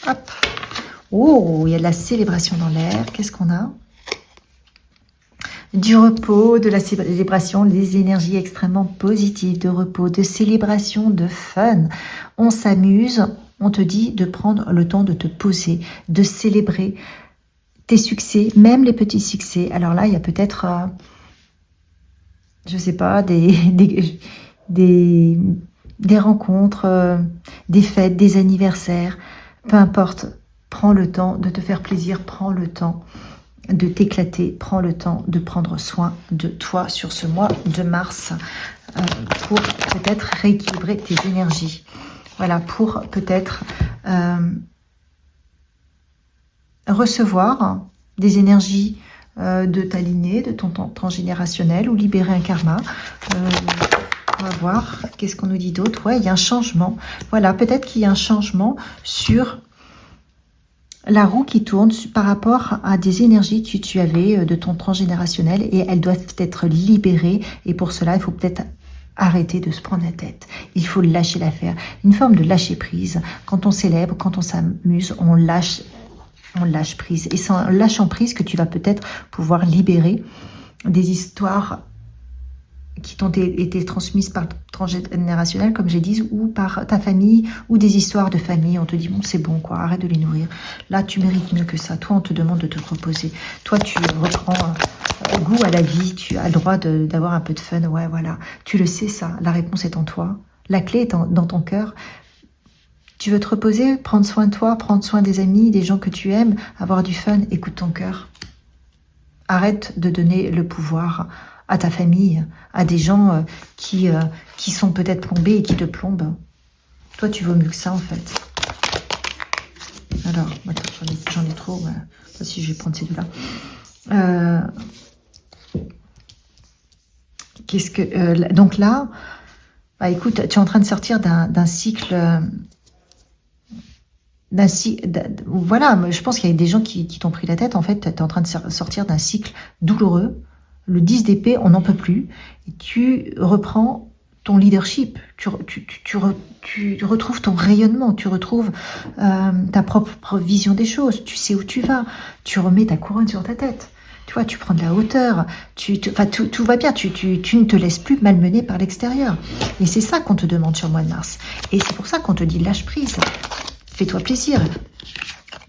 Speaker 1: Hop. Oh, il y a de la célébration dans l'air. Qu'est-ce qu'on a? Du repos, de la célébration, les énergies extrêmement positives, de repos, de célébration, de fun. On s'amuse, on te dit de prendre le temps de te poser, de célébrer tes succès, même les petits succès. Alors là, il y a peut-être, je sais pas, des rencontres, des fêtes, des anniversaires, peu importe. Prends le temps de te faire plaisir, prends le temps de t'éclater, prends le temps de prendre soin de toi sur ce mois de mars pour peut-être rééquilibrer tes énergies. Voilà, pour peut-être recevoir des énergies de ta lignée, de ton transgénérationnel ou libérer un karma. On va voir, qu'est-ce qu'on nous dit d'autre? Ouais, il y a un changement. Voilà, peut-être qu'il y a un changement sur la roue qui tourne par rapport à des énergies que tu avais de ton transgénérationnel et elles doivent être libérées. Et pour cela, il faut peut-être arrêter de se prendre la tête. Il faut lâcher l'affaire. Une forme de lâcher prise. Quand on célèbre, quand on s'amuse, on lâche prise. Et c'est en lâchant prise que tu vas peut-être pouvoir libérer des histoires qui t'ont été transmises par le transgénérationnel, comme j'ai dit, ou par ta famille, ou des histoires de famille. On te dit, bon, c'est bon, quoi, arrête de les nourrir. Là, tu mérites mieux que ça. Toi, on te demande de te reposer. Toi, tu reprends goût à la vie. Tu as le droit d'avoir un peu de fun. Ouais, voilà. Tu le sais, ça. La réponse est en toi. La clé est dans ton cœur. Tu veux te reposer, prendre soin de toi, prendre soin des amis, des gens que tu aimes, avoir du fun. Écoute ton cœur. Arrête de donner le pouvoir à ta famille, à des gens qui sont peut-être plombés et qui te plombent. Toi, tu vaux mieux que ça, en fait. Alors, attends, j'en ai trop. Voilà. Pas si je vais prendre ces deux-là. Donc là, bah, écoute, tu es en train de sortir d'un cycle... voilà, je pense qu'il y a des gens qui t'ont pris la tête. En fait, tu es en train de sortir d'un cycle douloureux. Le 10 d'épée, on n'en peut plus. Et tu reprends ton leadership. Tu retrouves ton rayonnement. Tu retrouves ta propre vision des choses. Tu sais où tu vas. Tu remets ta couronne sur ta tête. Tu vois, tu prends de la hauteur. Tout va bien. Tu ne te laisses plus malmener par l'extérieur. Et c'est ça qu'on te demande sur le mois de mars. Et c'est pour ça qu'on te dit lâche prise. Fais-toi plaisir.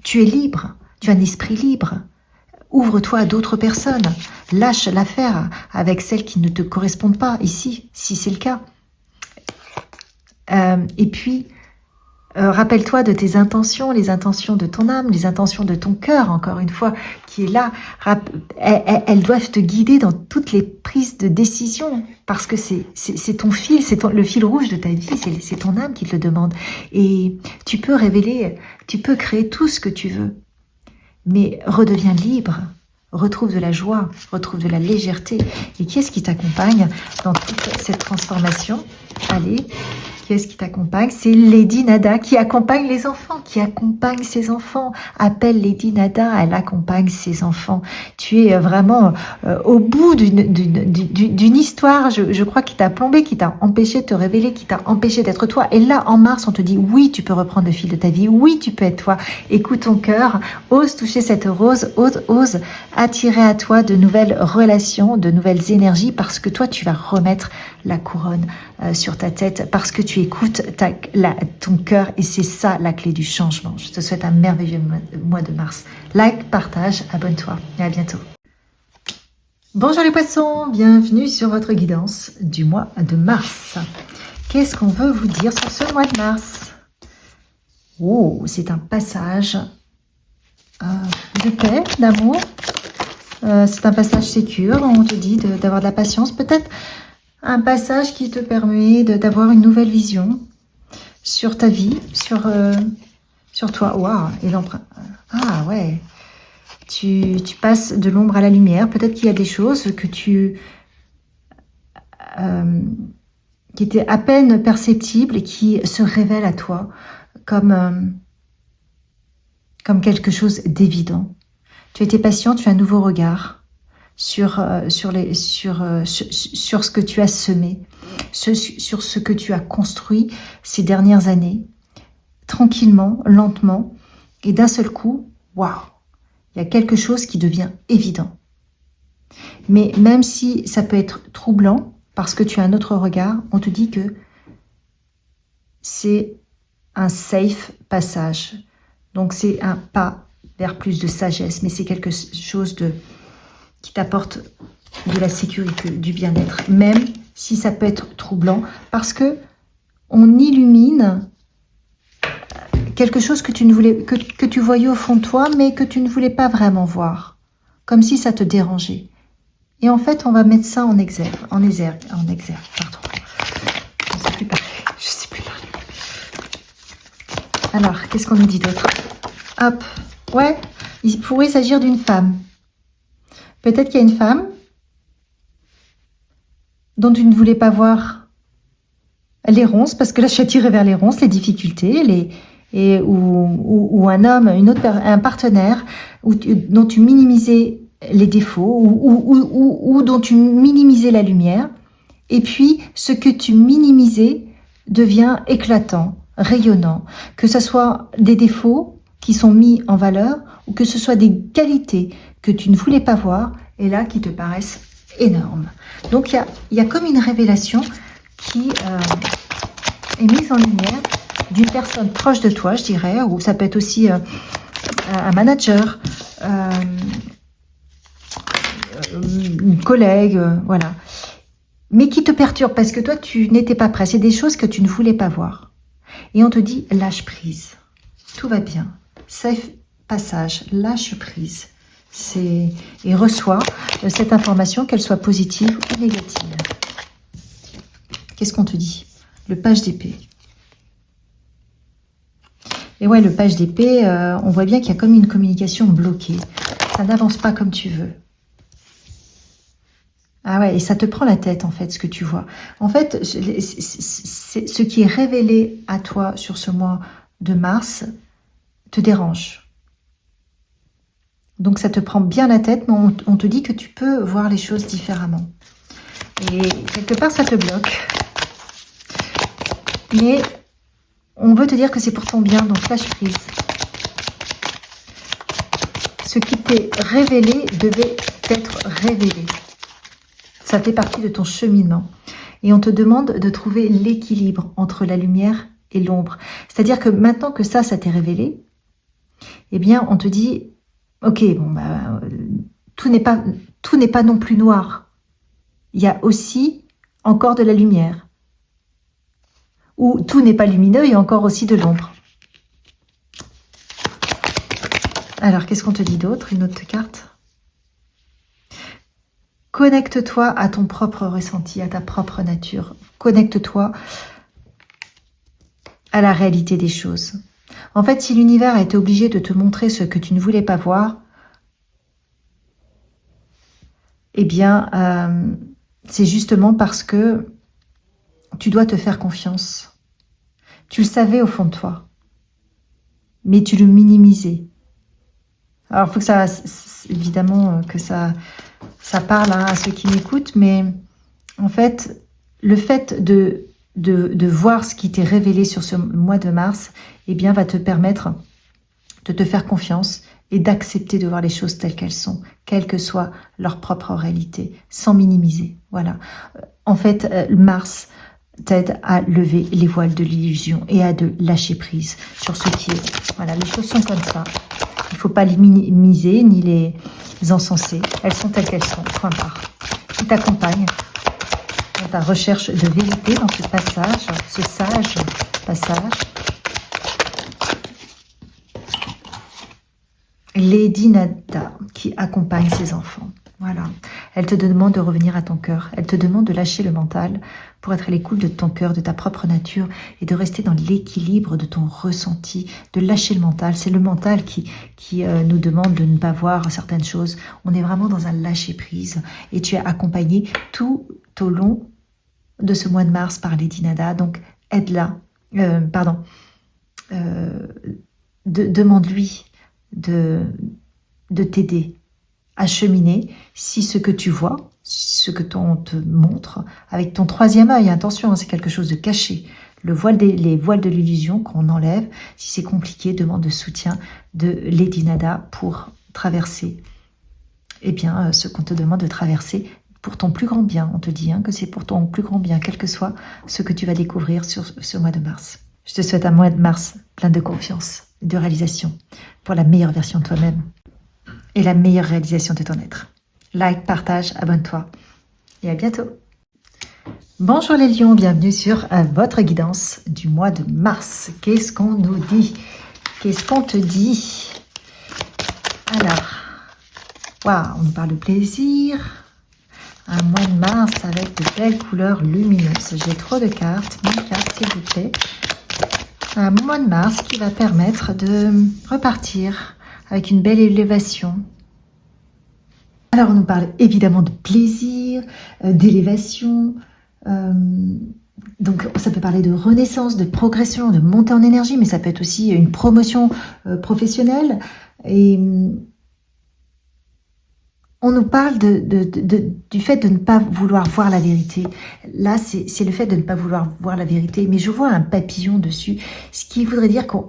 Speaker 1: Tu es libre. Tu as un esprit libre. Ouvre-toi à d'autres personnes. Lâche l'affaire avec celles qui ne te correspondent pas ici, si c'est le cas. Et puis, rappelle-toi de tes intentions, les intentions de ton âme, les intentions de ton cœur, encore une fois, qui est là. Elles doivent te guider dans toutes les prises de décision, parce que c'est ton fil, le fil rouge de ta vie, c'est ton âme qui te le demande. Et tu peux révéler, tu peux créer tout ce que tu veux. Mais redeviens libre, retrouve de la joie, retrouve de la légèreté. Et qui est-ce qui t'accompagne dans toute cette transformation? Allez, qui est-ce qui t'accompagne? C'est Lady Nada qui accompagne les enfants, qui accompagne ses enfants. Appelle Lady Nada, elle accompagne ses enfants. Tu es vraiment au bout d'une histoire, je crois, qui t'a plombé, qui t'a empêché de te révéler, qui t'a empêché d'être toi. Et là, en mars, on te dit, oui, tu peux reprendre le fil de ta vie, oui, tu peux être toi. Écoute ton cœur, ose toucher cette rose, ose attirer à toi de nouvelles relations, de nouvelles énergies, parce que toi, tu vas remettre la couronne sur ta tête, parce que tu écoutes ton cœur, et c'est ça la clé du changement. Je te souhaite un merveilleux mois de mars. Like, partage, abonne-toi et à bientôt. Bonjour les poissons, bienvenue sur votre guidance du mois de mars. Qu'est-ce qu'on veut vous dire sur ce mois de mars? Oh, c'est un passage de paix, d'amour. C'est un passage sécure, on te dit d'avoir de la patience. Peut-être un passage qui te permet d'avoir une nouvelle vision sur ta vie, sur sur toi. Waouh, et l'empreinte. Ah ouais. Tu passes de l'ombre à la lumière. Peut-être qu'il y a des choses que qui étaient à peine perceptibles et qui se révèlent à toi comme quelque chose d'évident. Tu as été patient, tu as un nouveau regard sur ce que tu as semé, sur ce que tu as construit ces dernières années, tranquillement, lentement, et d'un seul coup, waouh, il y a quelque chose qui devient évident. Mais même si ça peut être troublant, parce que tu as un autre regard, on te dit que c'est un safe passage. Donc c'est un pas vers plus de sagesse, mais c'est quelque chose qui t'apporte de la sécurité, du bien-être, même si ça peut être troublant, parce que on illumine quelque chose que tu ne voulais, que tu voyais au fond de toi, mais que tu ne voulais pas vraiment voir, comme si ça te dérangeait. Et en fait, on va mettre ça en exergue, pardon. Je sais plus parler. Alors, qu'est-ce qu'on nous dit d'autre? Hop, ouais, il pourrait s'agir d'une femme. Peut-être qu'il y a une femme dont tu ne voulais pas voir les ronces, parce que là, je suis attirée vers les ronces, les difficultés, ou un homme, un partenaire dont tu minimisais les défauts ou dont tu minimisais la lumière. Et puis, ce que tu minimisais devient éclatant, rayonnant. Que ce soit des défauts qui sont mis en valeur ou que ce soit des qualités que tu ne voulais pas voir et là qui te paraissent énormes. Donc, il y a comme une révélation qui est mise en lumière d'une personne proche de toi, je dirais, ou ça peut être aussi un manager, une collègue, voilà. Mais qui te perturbe parce que toi, tu n'étais pas prêt. C'est des choses que tu ne voulais pas voir. Et on te dit, lâche prise. Tout va bien. Safe passage, lâche prise. Et reçois cette information, qu'elle soit positive ou négative. Qu'est-ce qu'on te dit? Le page d'épée. Et ouais, le page d'épée, on voit bien qu'il y a comme une communication bloquée. Ça n'avance pas comme tu veux. Ah ouais, et ça te prend la tête, en fait, ce que tu vois. En fait, ce qui est révélé à toi sur ce mois de mars te dérange. Donc, ça te prend bien la tête, mais on te dit que tu peux voir les choses différemment. Et quelque part, ça te bloque. Mais on veut te dire que c'est pour ton bien, donc lâche prise. Ce qui t'est révélé devait être révélé. Ça fait partie de ton cheminement. Et on te demande de trouver l'équilibre entre la lumière et l'ombre. C'est-à-dire que maintenant que ça t'est révélé, eh bien, on te dit, ok, bon, bah, tout n'est pas non plus noir. Il y a aussi encore de la lumière. Ou tout n'est pas lumineux, il y a encore aussi de l'ombre. Alors, qu'est-ce qu'on te dit d'autre? Une autre carte? Connecte-toi à ton propre ressenti, à ta propre nature. Connecte-toi à la réalité des choses. En fait, si l'univers a été obligé de te montrer ce que tu ne voulais pas voir, eh bien, c'est justement parce que tu dois te faire confiance. Tu le savais au fond de toi, mais tu le minimisais. Alors, il faut que ça, évidemment, que ça parle à ceux qui m'écoutent, mais en fait, le fait de voir ce qui t'est révélé sur ce mois de mars, eh bien, va te permettre de te faire confiance et d'accepter de voir les choses telles qu'elles sont, quelle que soit leur propre réalité, sans minimiser. Voilà. En fait, Mars t'aide à lever les voiles de l'illusion et à de lâcher prise sur ce qui est. Voilà, les choses sont comme ça. Il ne faut pas les minimiser ni les encenser. Elles sont telles qu'elles sont, point barre. Qui t'accompagne dans ta recherche de vérité dans ce passage, ce sage passage. Lady Nada qui accompagne ses enfants. Voilà. Elle te demande de revenir à ton cœur. Elle te demande de lâcher le mental pour être à l'écoute de ton cœur, de ta propre nature et de rester dans l'équilibre de ton ressenti, de lâcher le mental. C'est le mental qui nous demande de ne pas voir certaines choses. On est vraiment dans un lâcher-prise et tu es accompagné tout au long de ce mois de mars par Lady Nada. Donc, aide-la. Demande-lui de t'aider à cheminer si ce que tu vois, ce que on te montre, avec ton troisième œil, attention, hein, c'est quelque chose de caché, les voiles de l'illusion qu'on enlève, si c'est compliqué, demande de soutien de Lady Nada pour traverser, ce qu'on te demande de traverser pour ton plus grand bien. On te dit que c'est pour ton plus grand bien, quel que soit ce que tu vas découvrir sur ce mois de mars. Je te souhaite un mois de mars plein de confiance, de réalisation, pour la meilleure version de toi-même et la meilleure réalisation de ton être. Like, partage, abonne-toi et à bientôt. Bonjour les lions, bienvenue sur votre guidance du mois de mars. Qu'est-ce qu'on nous dit? Qu'est-ce qu'on te dit? Alors, waouh, on nous parle de plaisir. Un mois de mars avec de belles couleurs lumineuses. J'ai trop de cartes, une carte s'il vous plaît. Un mois de mars qui va permettre de repartir avec une belle élévation. Alors, on nous parle évidemment de plaisir, d'élévation. Donc, ça peut parler de renaissance, de progression, de montée en énergie, mais ça peut être aussi une promotion professionnelle. Et on nous parle du fait de ne pas vouloir voir la vérité. Là, c'est le fait de ne pas vouloir voir la vérité. Mais je vois un papillon dessus, ce qui voudrait dire qu'on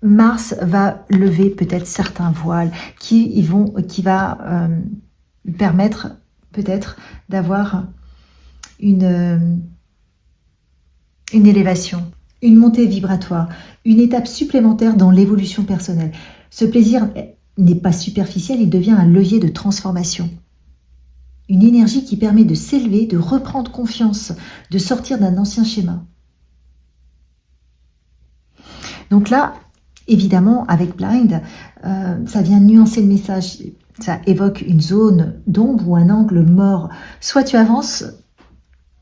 Speaker 1: Mars va lever peut-être certains voiles qui va permettre peut-être d'avoir une élévation, une montée vibratoire, une étape supplémentaire dans l'évolution personnelle. Ce plaisir n'est pas superficiel, il devient un levier de transformation. Une énergie qui permet de s'élever, de reprendre confiance, de sortir d'un ancien schéma. Donc là, évidemment, avec Blind, ça vient nuancer le message. Ça évoque une zone d'ombre ou un angle mort. Soit tu avances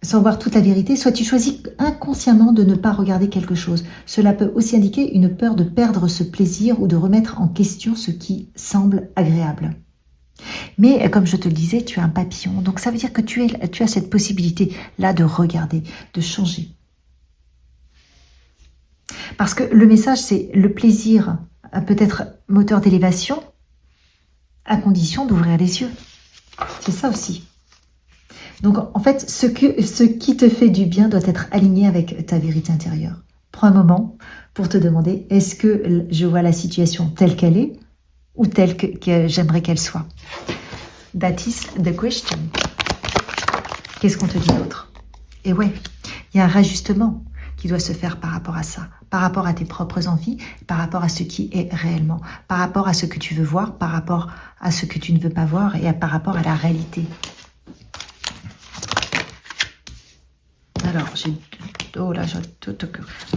Speaker 1: sans voir toute la vérité, soit tu choisis inconsciemment de ne pas regarder quelque chose. Cela peut aussi indiquer une peur de perdre ce plaisir ou de remettre en question ce qui semble agréable. Mais comme je te le disais, tu es un papillon. Donc ça veut dire que tu as cette possibilité-là de regarder, de changer. Parce que le message, c'est le plaisir peut être moteur d'élévation à condition d'ouvrir les yeux. C'est ça aussi. Donc, en fait, ce qui te fait du bien doit être aligné avec ta vérité intérieure. Prends un moment pour te demander, est-ce que je vois la situation telle qu'elle est ou telle que j'aimerais qu'elle soit? That is the question. Qu'est-ce qu'on te dit d'autre? Et ouais, il y a un rajustement qui doit se faire par rapport à ça, par rapport à tes propres envies, par rapport à ce qui est réellement, par rapport à ce que tu veux voir, par rapport à ce que tu ne veux pas voir et par rapport à la réalité. Alors,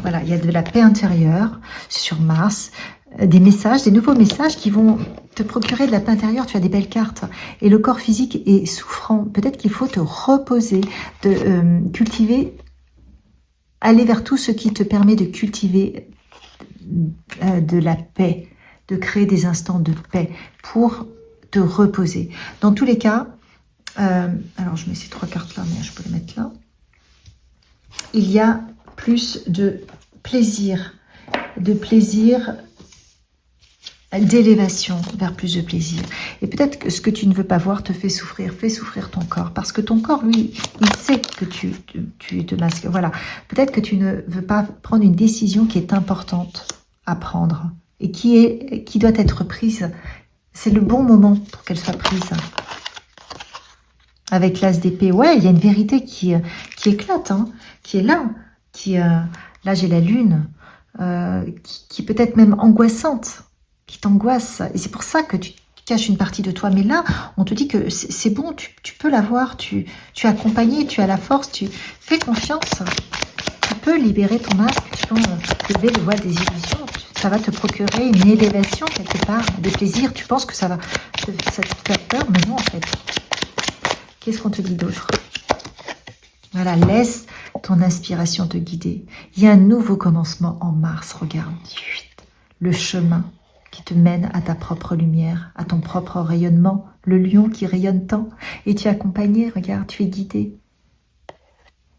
Speaker 1: voilà, il y a de la paix intérieure sur Mars, des messages, des nouveaux messages qui vont te procurer de la paix intérieure. Tu as des belles cartes et le corps physique est souffrant. Peut-être qu'il faut te reposer, de cultiver, aller vers tout ce qui te permet de cultiver de la paix, de créer des instants de paix pour te reposer. Dans tous les cas, alors je mets ces trois cartes là, mais je peux les mettre là. Il y a plus de plaisir, d'élévation vers plus de plaisir. Et peut-être que ce que tu ne veux pas voir te fait souffrir ton corps. Parce que ton corps, lui, il sait que tu te masques. Voilà. Peut-être que tu ne veux pas prendre une décision qui est importante à prendre et qui doit être prise. C'est le bon moment pour qu'elle soit prise. Avec l'as d'épée, ouais, il y a une vérité qui éclate, hein, qui est là. Là, j'ai la lune, qui peut être même angoissante, qui t'angoisse. Et c'est pour ça que tu caches une partie de toi. Mais là, on te dit que c'est bon, tu peux la voir, tu es accompagné, tu as la force, tu fais confiance. Tu peux libérer ton masque, tu peux lever le voile des illusions. Ça va te procurer une élévation quelque part, des plaisirs. Tu penses que ça va te faire peur, mais non en fait. Qu'est-ce qu'on te dit d'autre? Voilà, laisse ton inspiration te guider. Il y a un nouveau commencement en mars, regarde. Le chemin qui te mène à ta propre lumière, à ton propre rayonnement. Le lion qui rayonne tant. Et tu es accompagné, regarde, tu es guidé.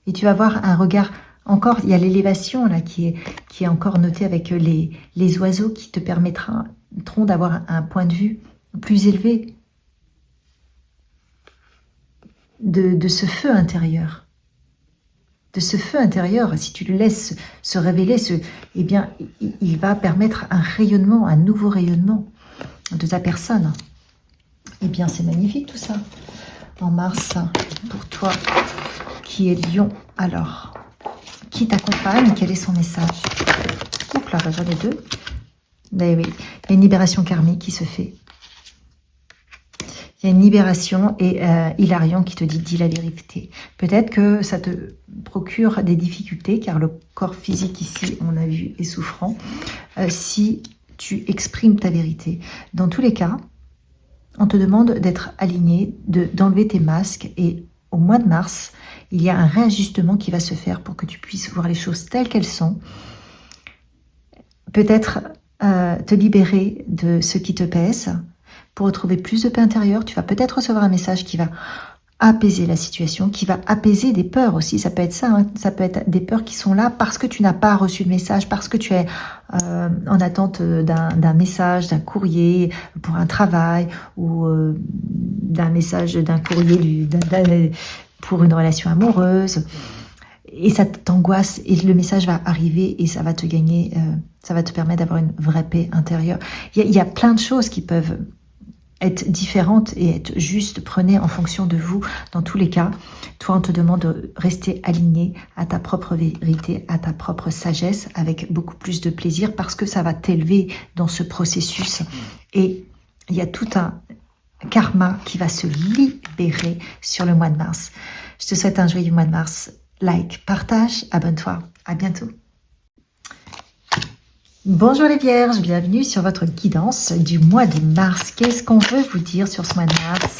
Speaker 1: Et tu vas voir un regard, encore, il y a l'élévation là qui est encore notée avec les oiseaux qui te permettront d'avoir un point de vue plus élevé de ce feu intérieur. De ce feu intérieur, si tu le laisses se révéler, eh bien, il va permettre un rayonnement, un nouveau rayonnement de ta personne. Eh bien, c'est magnifique tout ça. En mars, pour toi qui est Lion, alors, qui t'accompagne, quel est son message? Oups là, j'en ai deux. Mais oui, il y a une libération karmique qui se fait. Il y a une libération et Hilarion qui te dit « dis la vérité ». Peut-être que ça te procure des difficultés, car le corps physique ici, on a vu, est souffrant, si tu exprimes ta vérité. Dans tous les cas, on te demande d'être aligné, d'enlever tes masques, et au mois de mars, il y a un réajustement qui va se faire pour que tu puisses voir les choses telles qu'elles sont. Peut-être te libérer de ce qui te pèse, pour retrouver plus de paix intérieure. Tu vas peut-être recevoir un message qui va apaiser la situation, qui va apaiser des peurs aussi. Ça peut être ça, hein. Ça peut être des peurs qui sont là parce que tu n'as pas reçu de message, parce que tu es en attente d'un message, d'un courrier pour un travail, ou d'un message, d'un courrier pour une relation amoureuse. Et ça t'angoisse, et le message va arriver et ça va te gagner, ça va te permettre d'avoir une vraie paix intérieure. Il y a plein de choses qui peuvent être différentes et être juste. Prenez en fonction de vous. Dans tous les cas, toi, on te demande de rester aligné à ta propre vérité, à ta propre sagesse, avec beaucoup plus de plaisir, parce que ça va t'élever dans ce processus. Et il y a tout un karma qui va se libérer sur le mois de mars. Je te souhaite un joyeux mois de mars. Like, partage, abonne-toi. À bientôt. Bonjour les vierges, bienvenue sur votre guidance du mois de mars. Qu'est-ce qu'on veut vous dire sur ce mois de mars?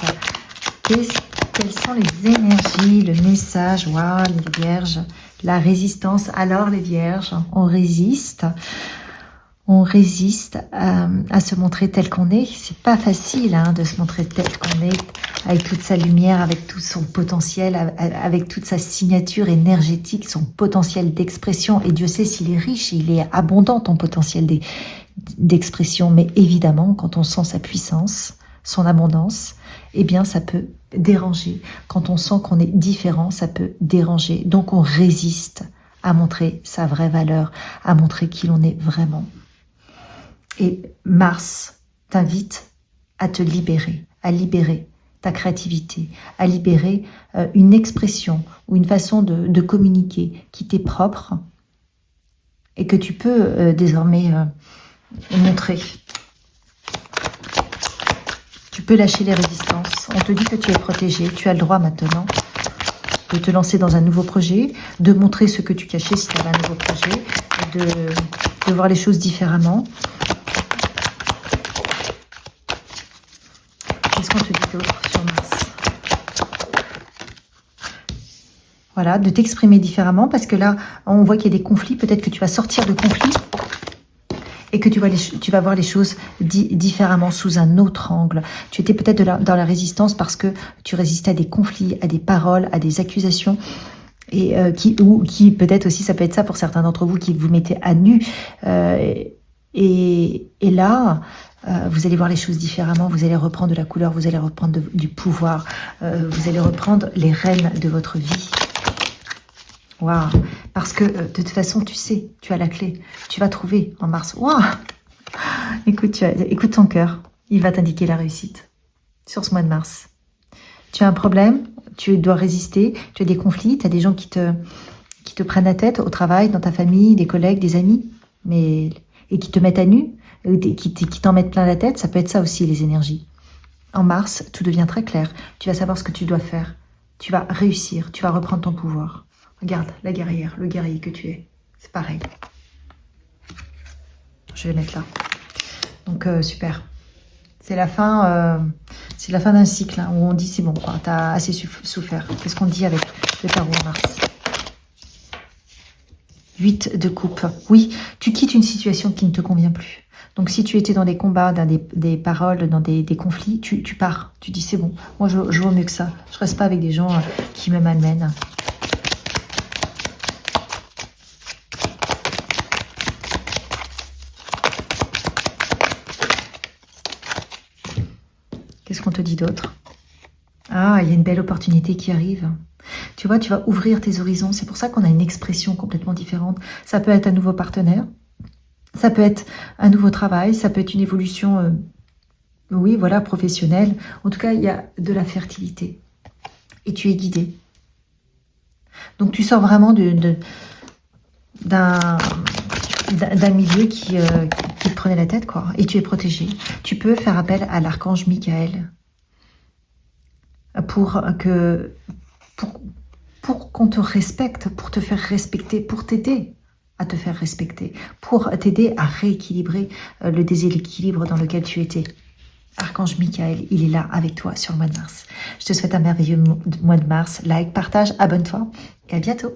Speaker 1: Quelles sont les énergies, le message? Waouh, les vierges, la résistance. Alors les vierges, on résiste à se montrer tel qu'on est. C'est pas facile hein, de se montrer tel qu'on est, avec toute sa lumière, avec tout son potentiel, avec toute sa signature énergétique, son potentiel d'expression. Et Dieu sait s'il est riche, il est abondant, ton potentiel d'expression. Mais évidemment, quand on sent sa puissance, son abondance, eh bien ça peut déranger. Quand on sent qu'on est différent, ça peut déranger. Donc on résiste à montrer sa vraie valeur, à montrer qui l'on est vraiment. Et Mars t'invite à te libérer, à libérer ta créativité, à libérer une expression ou une façon de communiquer qui t'est propre et que tu peux désormais montrer. Tu peux lâcher les résistances. On te dit que tu es protégé, tu as le droit maintenant de te lancer dans un nouveau projet, de montrer ce que tu cachais si tu avais un nouveau projet, de voir les choses différemment. Qu'est-ce qu'on te dit d'autre sur Mars? Voilà, de t'exprimer différemment, parce que là, on voit qu'il y a des conflits. Peut-être que tu vas sortir de conflits et que tu vas voir les choses différemment, sous un autre angle. Tu étais peut-être dans la résistance parce que tu résistais à des conflits, à des paroles, à des accusations. Et qui peut-être aussi, ça peut être ça pour certains d'entre vous, qui vous mettez à nu. Et là, vous allez voir les choses différemment, vous allez reprendre de la couleur, vous allez reprendre du pouvoir, vous allez reprendre les rênes de votre vie. Waouh! Parce que de toute façon, tu sais, tu as la clé, tu vas trouver en mars. Waouh! Écoute ton cœur, il va t'indiquer la réussite sur ce mois de mars. Tu as un problème, tu dois résister, tu as des conflits, tu as des gens qui te prennent la tête au travail, dans ta famille, des collègues, des amis, et qui te mettent à nu, qui t'en mettent plein la tête. Ça peut être ça aussi, les énergies. En mars, tout devient très clair. Tu vas savoir ce que tu dois faire. Tu vas réussir, tu vas reprendre ton pouvoir. Regarde, la guerrière, le guerrier que tu es. C'est pareil. je vais mettre là. Donc, super. C'est la fin d'un cycle hein, où on dit c'est bon, quoi. T'as assez souffert. Qu'est-ce qu'on dit avec le tarot en Mars? 8 de coupe. Oui, tu quittes une situation qui ne te convient plus. Donc, si tu étais dans des combats, dans des paroles, dans des conflits, tu pars. Tu dis, c'est bon, moi, je vaux mieux que ça. Je reste pas avec des gens qui me malmènent. Qu'est-ce qu'on te dit d'autre? Ah, il y a une belle opportunité qui arrive. Tu vois, tu vas ouvrir tes horizons. C'est pour ça qu'on a une expression complètement différente. Ça peut être un nouveau partenaire. Ça peut être un nouveau travail. Ça peut être une évolution, oui, voilà, professionnelle. En tout cas, il y a de la fertilité. Et tu es guidé. Donc, tu sors vraiment d'un milieu qui te prenait la tête, quoi. Et tu es protégé. Tu peux faire appel à l'archange Michael pour qu'on te respecte, pour te faire respecter, pour t'aider à te faire respecter, pour t'aider à rééquilibrer le déséquilibre dans lequel tu étais. Archange Michael, il est là avec toi sur le mois de mars. Je te souhaite un merveilleux mois de mars. Like, partage, abonne-toi et à bientôt.